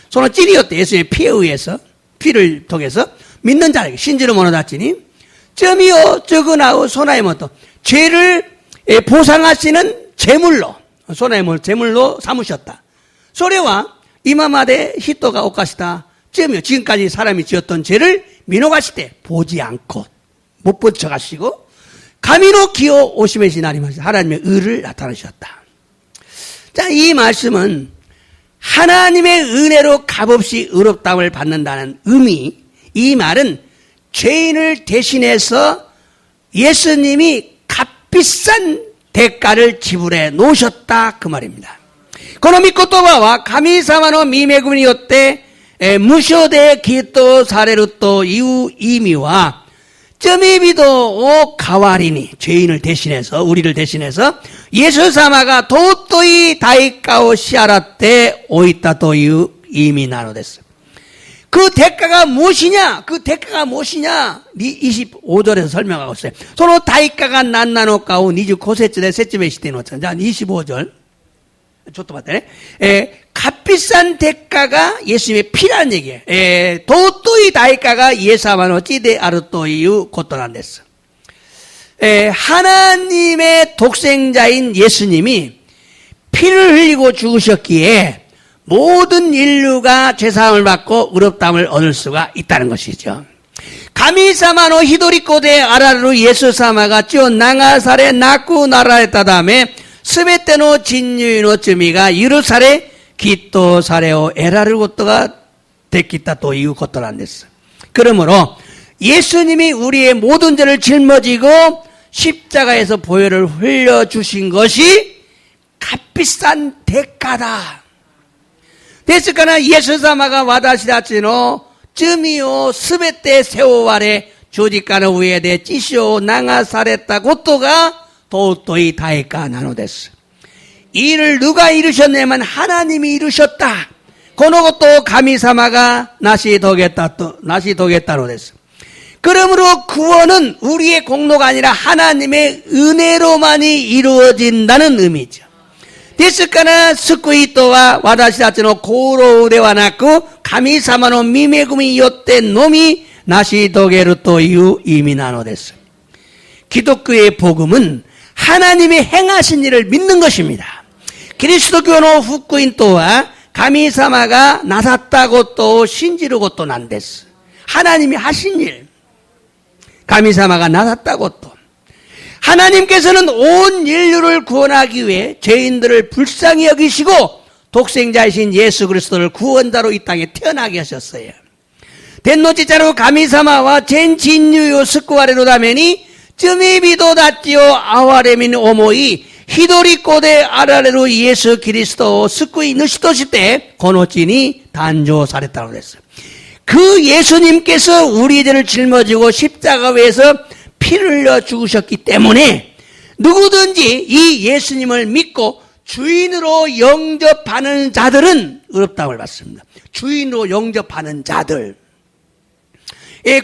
소노 찐이었대 예수님의 피에 의해서 피를 통해서 믿는 자에게 신지르 모노다치니 쯔미오 즈그나우 소나의 모노 죄를 보상하시는 제물로 소나의 모노 제물로 삼으셨다. 소레와 이마마데 히토가 오카시다 쯔미오 지금까지 사람이 지었던 죄를 미노가시대 보지 않고 못 뻗쳐가시고 가미노 기요 오시메시 나리마시 하나님의 의를 나타내셨다. 자, 이 말씀은 하나님의 은혜로 값없이 의롭다움을 받는다는 의미, 이 말은 죄인을 대신해서 예수님이 값비싼 대가를 지불해 놓으셨다 그 말입니다. 고노 미코토바와 가미사마노 미메구니 요때 무쇼데 기토 사레루 또 이후 이미와 쩌미비도 오 가와리니 죄인을 대신해서 우리를 대신해서 예수사마가 도토이 다이카오 시아라테 오이타 또 이후 이미 나노데스. 그 대가가 무엇이냐? 그 대가가 무엇이냐? 25절에서 설명하고 있어요. 소노 다이카가 난나노카오 니주 고세츠데 세츠메 시테노차. 자, 25절. 저도 봤다네. 값비싼 대가가 예수님의 피라는 얘기예요. 도토이 다이카가 예사마노 찌데 아르토이유 고토난데스. 하나님의 독생자인 예수님이 피를 흘리고 죽으셨기에 모든 인류가 죄사함을 받고 의롭다함을 얻을 수가 있다는 것이죠. 가미사마노 히도리코데 아라루 예수사마가 찌오 나가사레 나쿠 나라했다 다음에 스베테노 진유이노 쯔미가 유루사레 기토 사레오 에라르 고토가 데키타 또 이유 고토란데스. 그러므로 예수님이 우리의 모든 죄를 짊어지고 십자가에서 보혈을 흘려주신 것이 값비싼 대가다.ですからイエス様が私たちの罪をすべて背負われ、十字架の上で血潮を流されたことが尊い対価なのです。 이를 누가 이루셨냐면 하나님이 이루셨다. このことを神様が成し遂げたのです。 그러므로 구원은 우리의 공로가 아니라 하나님의 은혜로만이 이루어진다는 의미죠. ですから救いとは私たちの功労ではなく神様の御恵みによってのみ成し遂げるという意味なのです。 기독교의 복음은 하나님의 행하신 일을 믿는 것입니다. 그리스도교의福音とは神様がなさったことを信じることなんです。 하나님이 하신 일, 神様がなさったこと. 하나님께서는 온 인류를 구원하기 위해 죄인들을 불쌍히 여기시고 독생자이신 예수 그리스도를 구원자로 이 땅에 태어나게 하셨어요. 天の父なる神様は全人類を救われるために罪人たちを憐れみに思い、一人子であられるイエス・キリストを救い主としてこの地に誕生されたのです。 그 예수님께서 우리 죄를 짊어지고 십자가 위에서 피를 흘려 죽으셨기 때문에 누구든지 이 예수님을 믿고 주인으로 영접하는 자들은 의롭다움을 받습니다. 주인으로 영접하는 자들.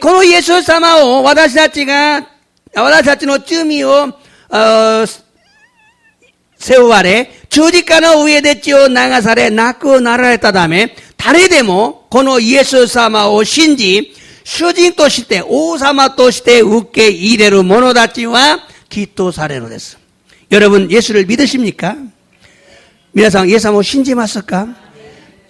このイエス様を私たちの罪を背負われ十字架の上で血を流され亡くなられたため誰でもこのイエス様を信じ主人として王様として受け入れる者たちはきっとされるのです。 여러분 예수를 믿으십니까? 皆さん 예수님을 信じますか?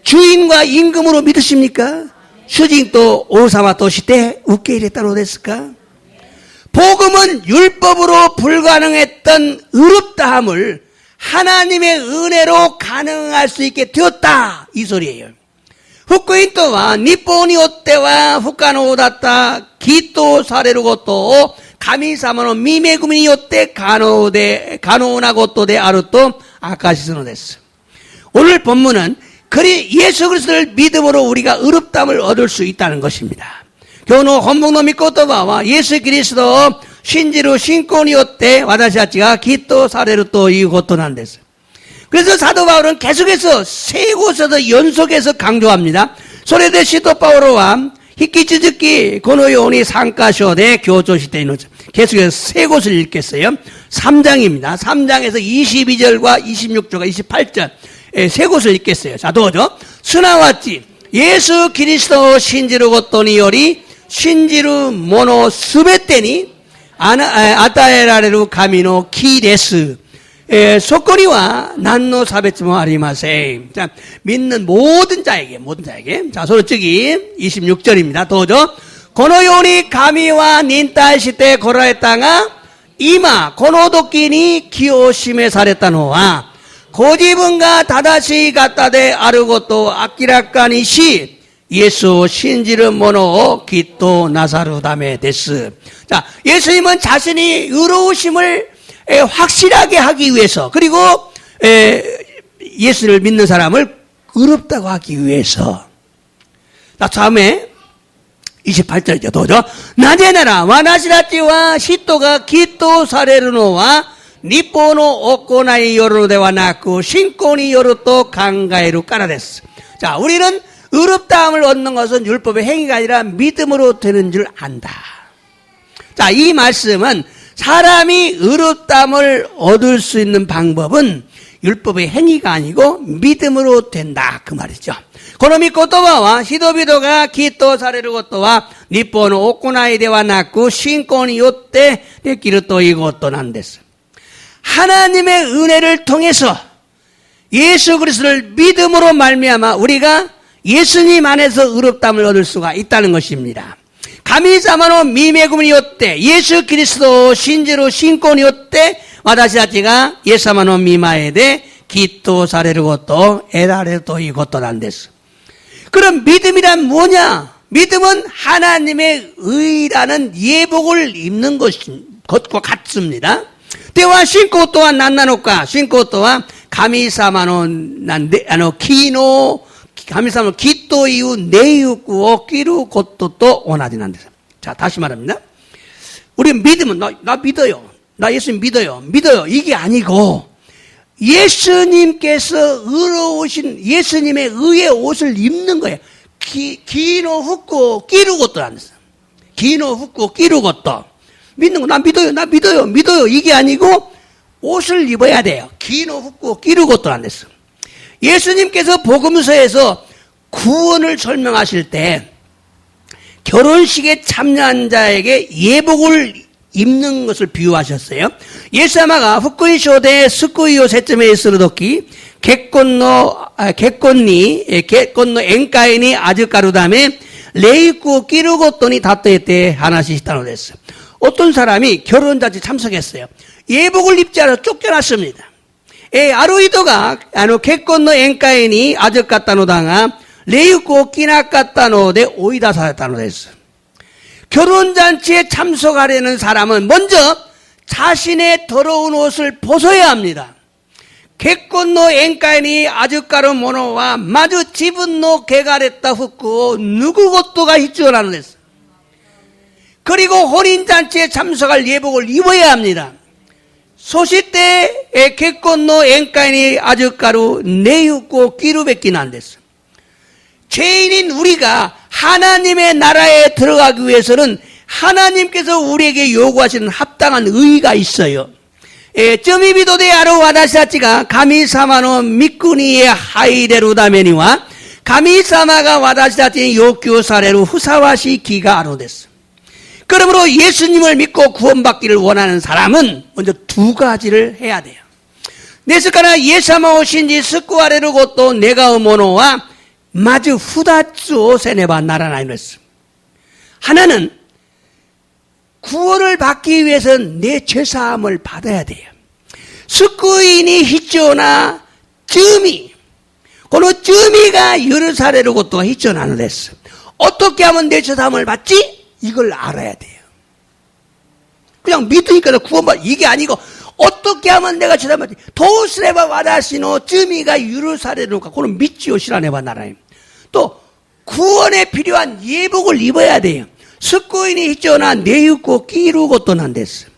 주인과 임금으로 믿으십니까? 주인 또王様として受け入れたのですか? 복음은 율법으로 불가능했던 의롭다함을 하나님의 은혜로 가능할 수 있게 되었다 이 소리예요. 福音とは日本によっては不可能だった祈祷されることを神様の御恵みによって可能なことであると 아카시스노 데스. 오늘 본문은 그리 예수 그리스도를 믿음으로 우리가 의롭다함을 얻을 수 있다는 것입니다. 교노 혼복노 미코토바와 예수 그리스도 신지로 신권이 요때 와다시아치가 기또 사례로 또 이 것도 난데스. 그래서 사도 바울은 계속해서 세 곳에서 연속해서 강조합니다. 소레데 시도 바울과 히키츠즈키 고노요니 상가쇼데 교조시대 이노 계속해서 세 곳을 읽겠어요. 3장입니다. 3장에서 22절과 26절과 28절 세 곳을 읽겠어요. 자, 도죠. 스나와치 예수 그리스도 신지루 고토니 요리 신지루 모노 스베테니 아타에라레루 가미노 키데스. 소코리와 난노 사베츠모 아리마세. 자, 믿는 모든 자에게. 자, 소로치기 26절입니다. 도죠. 고노요니 가미와 닌타시테 고라의 땅아 이마 고노도끼니 기요심에 사랬다노와 고지분가 다다시 갖다대 아르고또 아키라카니시 예수 신지르 모노 기토 나사루다메 데스. 자, 예수님은 자신이 의로우심을 확실하게 하기 위해서, 그리고 예수를 믿는 사람을 의롭다고 하기 위해서. 자, 다음에 28절이죠. 도죠. 나제나라 와나시라치와 시토가 기토 사레르노와 니포노 오코나이 요르데와 나쿠 신코니 요르토 강가에루 까라데스. 자, 우리는 의롭다함을 얻는 것은 율법의 행위가 아니라 믿음으로 되는 줄 안다. 자, 이 말씀은 사람이 의롭다함을 얻을 수 있는 방법은 율법의 행위가 아니고 믿음으로 된다, 그 말이죠. 고노미 코토바와 히도비도가 기토 사레르 고토와 니포노 오코나이데와 나쿠 신코니 요때 데키르토 이고토 난데스. 하나님의 은혜를 통해서 예수 그리스도를 믿음으로 말미암아 우리가 예수님 안에서 의롭다함을 얻을 수가 있다는 것입니다. 가미사마노 미메구니 요때 예수 그리스도 신지로 신권이 요때 와다시아치가 예사마노 미마에데 기토 사레르 것도 에라레도 이것도 난데스. 그럼 믿음이란 뭐냐? 믿음은 하나님의 의라는 예복을 입는 것과 같습니다. 때와 신고 또한 난나노까 신고 또한 가미사마노 난데 키노 가미사마노 기토 이후 네유쿠오 끼루 것도 또 원하지난데. 자, 다시 말합니다. 우리 믿음은 나 믿어요. 나 예수님 믿어요. 이게 아니고 예수님께서 의로우신 예수님의 의의 옷을 입는 거예요. 기노 훅고 끼루 것도 안 됐어. 기노 훅고 끼루 것도. 믿는 거, 나 믿어요. 이게 아니고 옷을 입어야 돼요. 기노 훅고 끼루 것도 안 됐어. 예수님께서 복음서에서 구원을 설명하실 때 결혼식에 참여한 자에게 예복을 입는 것을 비유하셨어요. 예수사마가 후쿠이 쇼데 스쿠이오 세쯤에 쓰르도키 객건니 엔카이니 아즈카루다메 레이쿠 끼르고토니 다토에테 하나씩 시타노 됐어. 어떤 사람이 결혼잔치 참석했어요. 예복을 입지 않아 쫓겨났습니다. 아루이도가 객건노 엔카이니 아즈카타노다가 레이쿠 끼나카타노데 오이다 사였다노 됐어. 결혼잔치에 참석하려는 사람은 먼저 자신의 더러운 옷을 벗어야 합니다. 객건노 엔카이니 아즈카루 모노와 마주 지분노 개가랬다 후쿠 누구 것도가 히츠오라는 데스. 그리고 혼인잔치에 참석할 예복을 입어야 합니다. 소시때 객건노 엔카이니 아즈카루 네유코 끼루베끼난 데스. 죄인인 우리가 하나님의 나라에 들어가기 위해서는 하나님께서 우리에게 요구하시는 합당한 의의가 있어요. 쩌미비도데 아로 와다시아치가 가미사마노 미쿠니의 하이데루다메니와 가미사마가 와다시아치 요큐사레루 후사와시 기가 아로 됐어. 그러므로 예수님을 믿고 구원받기를 원하는 사람은 먼저 두 가지를 해야 돼요. 네스카나 예사마오 신지 스쿠아레루 고또 네가 모노와 마주 후다츠오 세네바 나라나이노스. 하나는 구원을 받기 위해서는 내 죄사함을 받아야 돼요. 스쿠이니 히초나 쯔미.この 쯔미가 유르사레르 고토가 히초나는 데스. 어떻게 하면 내 죄사함을 받지? 이걸 알아야 돼요. 그냥 믿으니까 구원받 이게 아니고 어떻게 하면 내가 쳐다보지? 도스레바 와다시노 쯔미가 유루사레노가 그는 믿지요 시라네바 나라임. 또 구원에 필요한 예복을 입어야 돼요. 스코인이 히쩌나 내입고 끼루고 떠난댔어.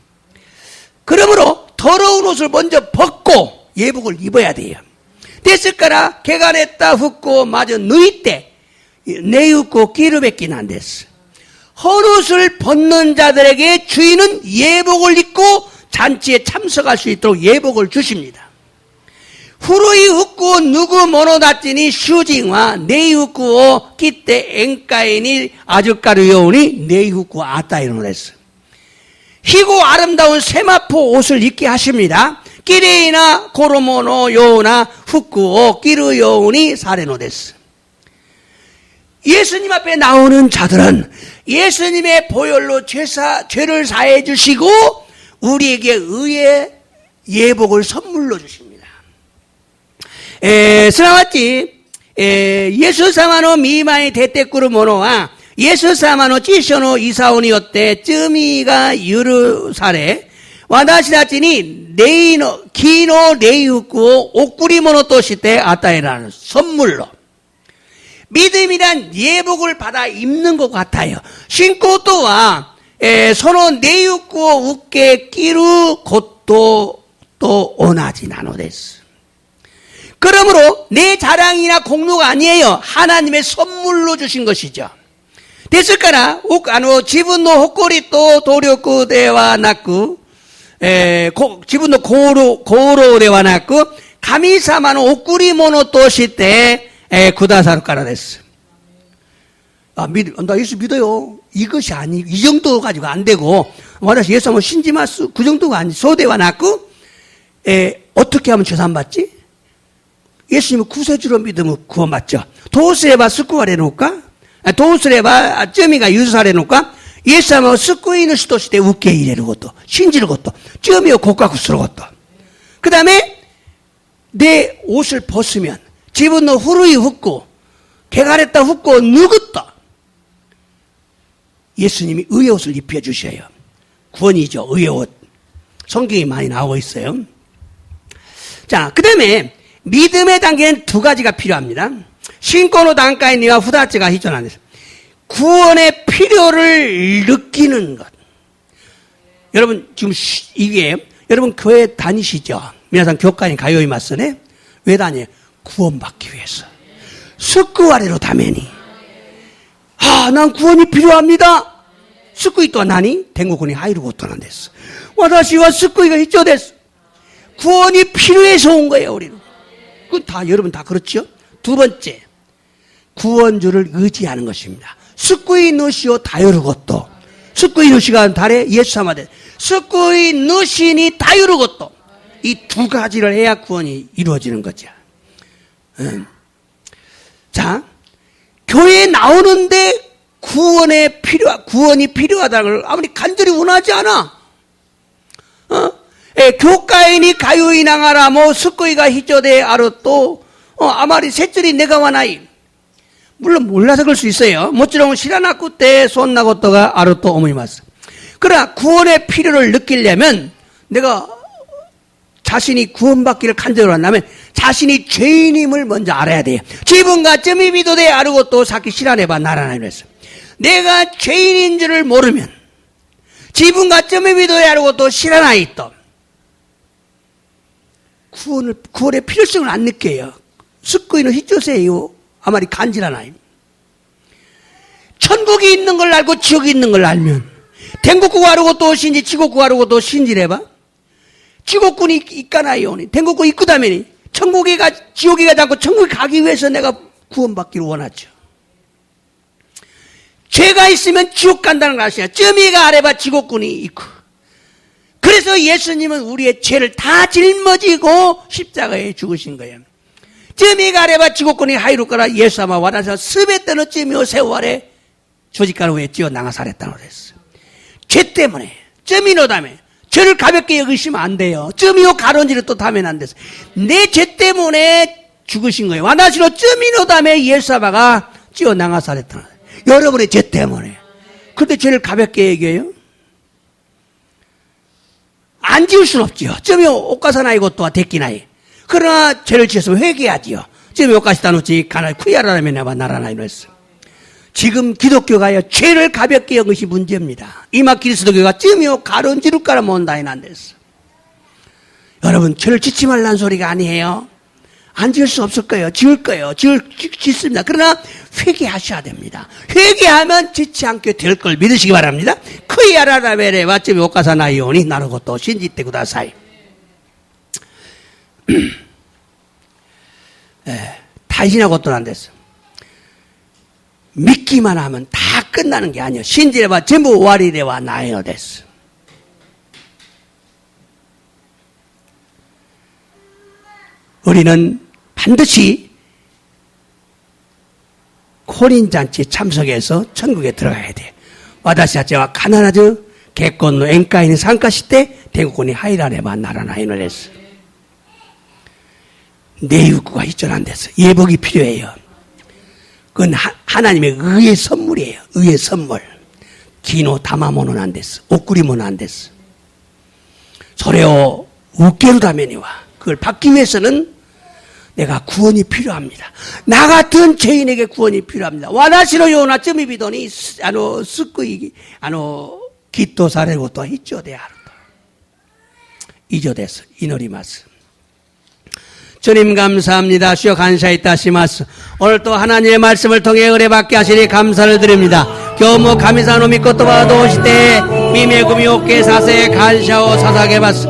그러므로 더러운 옷을 먼저 벗고 예복을 입어야 돼요. 됐을까라 개간했다 붓고 마저 너희 때 내입고 끼루밖에 안 됐어. 헛옷을 벗는 자들에게 주인은 예복을 입고 잔치에 참석할 수 있도록 예복을 주십니다. 후루이 웃고 누구 모노다찌니 슈징와 네이 웃고 끼때 엥까이니 아주까루 요우니 네이 웃고 아따이로 했어. 희고 아름다운 세마포 옷을 입게 하십니다. 끼레이나 고로모노 요우나 후쿠오 끼르 요우니 사레노 됐어. 예수님 앞에 나오는 자들은 예수님의 보혈로 죄를 사해 주시고 우리에게 의의 예복을 선물로 주십니다. 스나와치 예수 사마노 미마이 데테꾸르 모노와 예수 사마노 찌쇼노 이사오니요때 쯔미가 유르사레 와다시다치니 네이노 기노 네이우쿠 옥구리모노 또시때 아따이라는 선물로 믿음이란 예복을 받아 입는 것 같아요. 신고 또와 서로 네이우쿠 웃게 끼루 곧도 또 오나지 나노데스. 그러므로 내 자랑이나 공로가 아니에요. 하나님의 선물로 주신 것이죠. 됐을까나 지분노 헛골이 또 도료쿠대와 낳고 지분노 고로대와 낳고 가미사마노 옥구리모노 또시때 구다사루까라 됐어. 나 예수 믿어요. 이것이 아니 이 정도 가지고 안 되고 와다시 예수 한번 신지마스 그 정도가 아니 소대와 낳고 어떻게 하면 죄산받지? 예수님을 구세주로 믿으면 구원받죠. 도스레바 스쿠와레 놓을까? 도스레바 쩌미가 유수사레 놓을까? 예수님은 스쿠이는 시도시대 웃게 이래는 것도 신지는 것도 쩌미요 고가구스러 것도 그 다음에 내 옷을 벗으면 지분노 후루이 훅고 개가랬다 훅고 누구다 예수님이 의의 옷을 입혀주셔요. 구원이죠. 의의 옷. 성경이 많이 나오고 있어요. 자, 그 다음에 믿음의 단계는 두 가지가 필요합니다. 신고노 단가이니와 후다치가 희전한데서 구원의 필요를 느끼는 것. 여러분 지금 이게 여러분 교회 다니시죠?皆さん 교회に通いますね. 왜 다녀요? 구원받기 위해서. 스쿠와레로 다메니. 난 구원이 필요합니다. 스쿠이 또 나니?天国に 入ることなんです. 와다시와 스쿠이가 히초데스. 구원이 필요해서 온 거예요, 우리는. 그 다 여러분 다 그렇죠? 두 번째, 구원주를 의지하는 것입니다. 스쿠이 누시오 다요르 것도. 스쿠이 누시가 달에 예수 사마데. 스쿠이 누시니 다요르 것도. 이 두 가지를 해야 구원이 이루어지는 거죠. 자, 교회에 나오는데 구원이 필요하다는 걸 아무리 간절히 원하지 않아. 교과인이 가요이 나가라 뭐 스코이가 히조데 아르또 아마리 셋절이 내가 와나이. 물론 몰라서 그럴 수 있어요. 모찌롱 시라나쿠 때 손나고또가 아르또 오모이마스. 그러나 구원의 필요를 느끼려면 내가 자신이 구원받기를 간절히 한다면 자신이 죄인임을 먼저 알아야 돼요. 지분가 쩌미비도대 아르고 또 사키 시라네바 나라나이 했어. 내가 죄인인 줄을 모르면 지분가 쩌미비도대 아르고 또 시라나이 또 구원의 필요성을 안 느껴요. 스쿠이는 히조세요. 아마리 간지라나이. 천국이 있는 걸 알고 지옥이 있는 걸 알면天国구 아르고 또 신지 지옥구 아르고 또 신지래봐. 지옥군이 있까나요.天国구 있구다면이 천국에 지옥에 가지 않고 천국에 가기 위해서 내가 구원받기를 원하죠. 죄가 있으면 지옥 간다는 걸 아시냐. 쩌미가 아래봐 지옥군이 있고. 그래서 예수님은 우리의 죄를 다 짊어지고 십자가에 죽으신 거예요. 쩌미가 아래봐 지옥군이 하이루까라 예수 아마 와라서 스베때는 쩌미오 세월에 조직가로 왜 찌어 나가살했다고 그랬어요. 죄 때문에 쩌미노 다음에 죄를 가볍게 여기시면 안 돼요. 쩌미오 가론지를 또 다면 안 돼서 내 죄 때문에 죽으신 거예요. 와나시로 쩌미노 다음에 예수 아마가 찌어 나가살했다. 여러분의 죄 때문에. 그런데 죄를 가볍게 얘기해요? 안 지을 수는 없지요. 점이 옷가사나이 것도와 대끼나이. 그러나 죄를 지었으면 회개하지요. 점이 옷가시다 놓지 가나 쿠야라라면 내가 나라나이 했어. 지금 기독교가요 죄를 가볍게 여긴 것이 문제입니다. 이마 그리스도교가 쯤이요 가론지를 깔아 못다이 안 됐어. 여러분 죄를 짓지 말라는 소리가 아니에요. 안 지을 수 없을 거예요. 지을 거예요. 짓습니다. 그러나 회개하셔야 됩니다. 회개하면 짓지 않게 될 걸 믿으시기 바랍니다. 크이아라라베레 와쯤이 오카사나이오니 나르고또 신지테 구다사이. 타이지나 것도 안 됐어. 믿기만 하면 다 끝나는 게 아니에요. 신지레바 전부 와리레와 나에요 됐어. 우리는 반드시 혼인잔치에 참석해서 천국에 들어가야 돼. 와다시아체와 가나나즈 개건노 엔카이니 상가시때 대국군이 하이라네마 나라나인을 했어. 내 욕구가 있전 안 됐어. 예복이 필요해요. 그건 하나님의 의의 선물이에요. 의의 선물. 기노 담아모는 안 됐어. 옷 꾸리모는 안 됐어. 소레오 우케루다메니와 그걸 받기 위해서는 내가 구원이 필요합니다. 나 같은 죄인에게 구원이 필요합니다. 와나시로 요나 쯤이 비더니 스꾸이 기토사레고 또 히쪼데아르 이조데스 이노리마스. 주님 감사합니다. 주여 간사이타시마스. 오늘 또 하나님의 말씀을 통해 은혜받게 하시니 감사를 드립니다. 교모 가미사노 미코토바 도시대 미메구미 오케 사세 간샤오 사사게바스.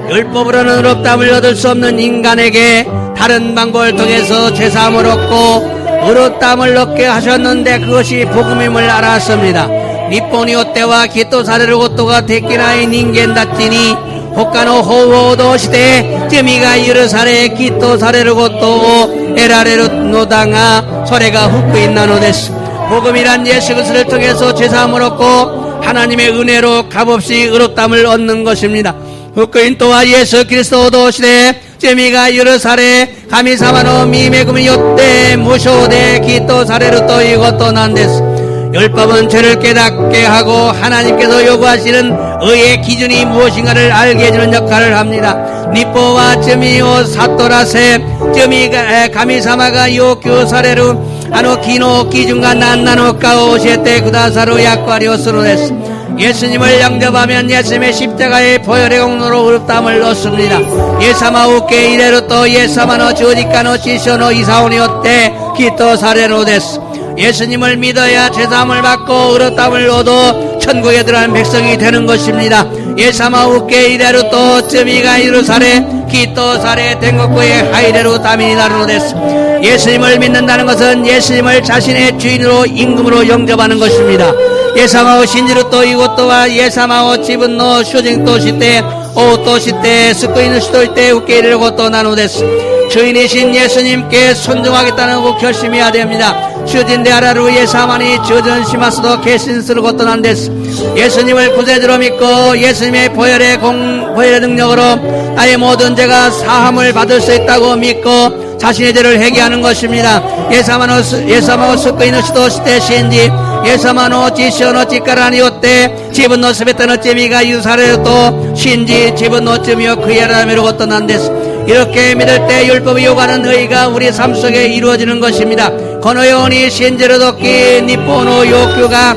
율법으로는 의롭다함을 얻을 수 없는 인간에게 다른 방법을 통해서 죄사함을 얻고 의롭다함을 얻게 하셨는데 그것이 복음임을 알았습니다. 니포니오 때와 기토사레르 고토가 데키나이 닌겐 다치니 호카노 호우도 시대 쯔미가 유르사레 기토사레르 고토 에라레르 노당아 소레가 후쿠인나노 데스. 복음이란 예수 그리스도를 통해서 죄사함을 얻고 하나님의 은혜로 값없이 의롭다함을 얻는 것입니다. 후쿠인 또한 예수 그리스도 시대 쯔미가 유르사레 가미사마노 미메구미 요때 무쇼데 기토사레르 또 이것도 난데스. 율법은 죄를 깨닫게 하고 하나님께서 요구하시는 의의 기준이 무엇인가를 알게 해주는 역할을 합니다. 니뽀와 쯔미오 사토라세 쯔미가 가미사마가 요교사레루 기노 기준과 난나노 까오시에테 구다사루 약과리오스로 데스. 예수님을 영접하면 예수님의 십자가의 보혈의 공로로 의롭다함을 얻습니다. 예사마우께 이래로 또 예사마노 주디카노 시쇼노 이사오니오때 기토사레노 데스. 예수님을 믿어야 죄사함을 받고 의롭다함을 얻어 천국에 들어가는 백성이 되는 것입니다. 예사마우께 이래로 또 쯔미가 이루사레 기토사레 된것구의 하이레로 다미니 나르노 데스. 예수님을 믿는다는 것은 예수님을 자신의 주인으로 임금으로 영접하는 것입니다. 예사마오 신지루 또 이곳도와 예사마오 지분노 쇼징도 시때 오또 시때 스쿠이누 시도 때 우케이를 고또 나누데스. 주인이신 예수님께 순종하겠다는 꼭 결심해야 됩니다. 슈진데 아라루 예사마니 주전시마스도 개신스를 고또 난데스. 예수님을 구세주로 믿고 예수님의 보혈의 능력으로 나의 모든 죄가 사함을 받을 수 있다고 믿고 자신의 죄를 회개하는 것입니다. 예사마노 스쿠이누 시도 시때 신지 예사마노 지시오노 찌까라니오때 지분노 스베타노 찌미가 유사레로 또 신지 지분노 찌미오 크이아라메로 고또 난데스. 이렇게 믿을 때 율법이 요구하는 의가 우리 삶 속에 이루어지는 것입니다. 거노요니 신제로 돕기 니포노 요큐가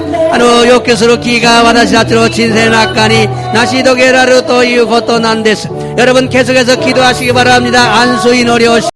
요큐스로 기가 와다시라트로 진세나까니 나시도게라르 또 이유고또 난데스. 여러분 계속해서 기도하시기 바랍니다. 안수인 어려우시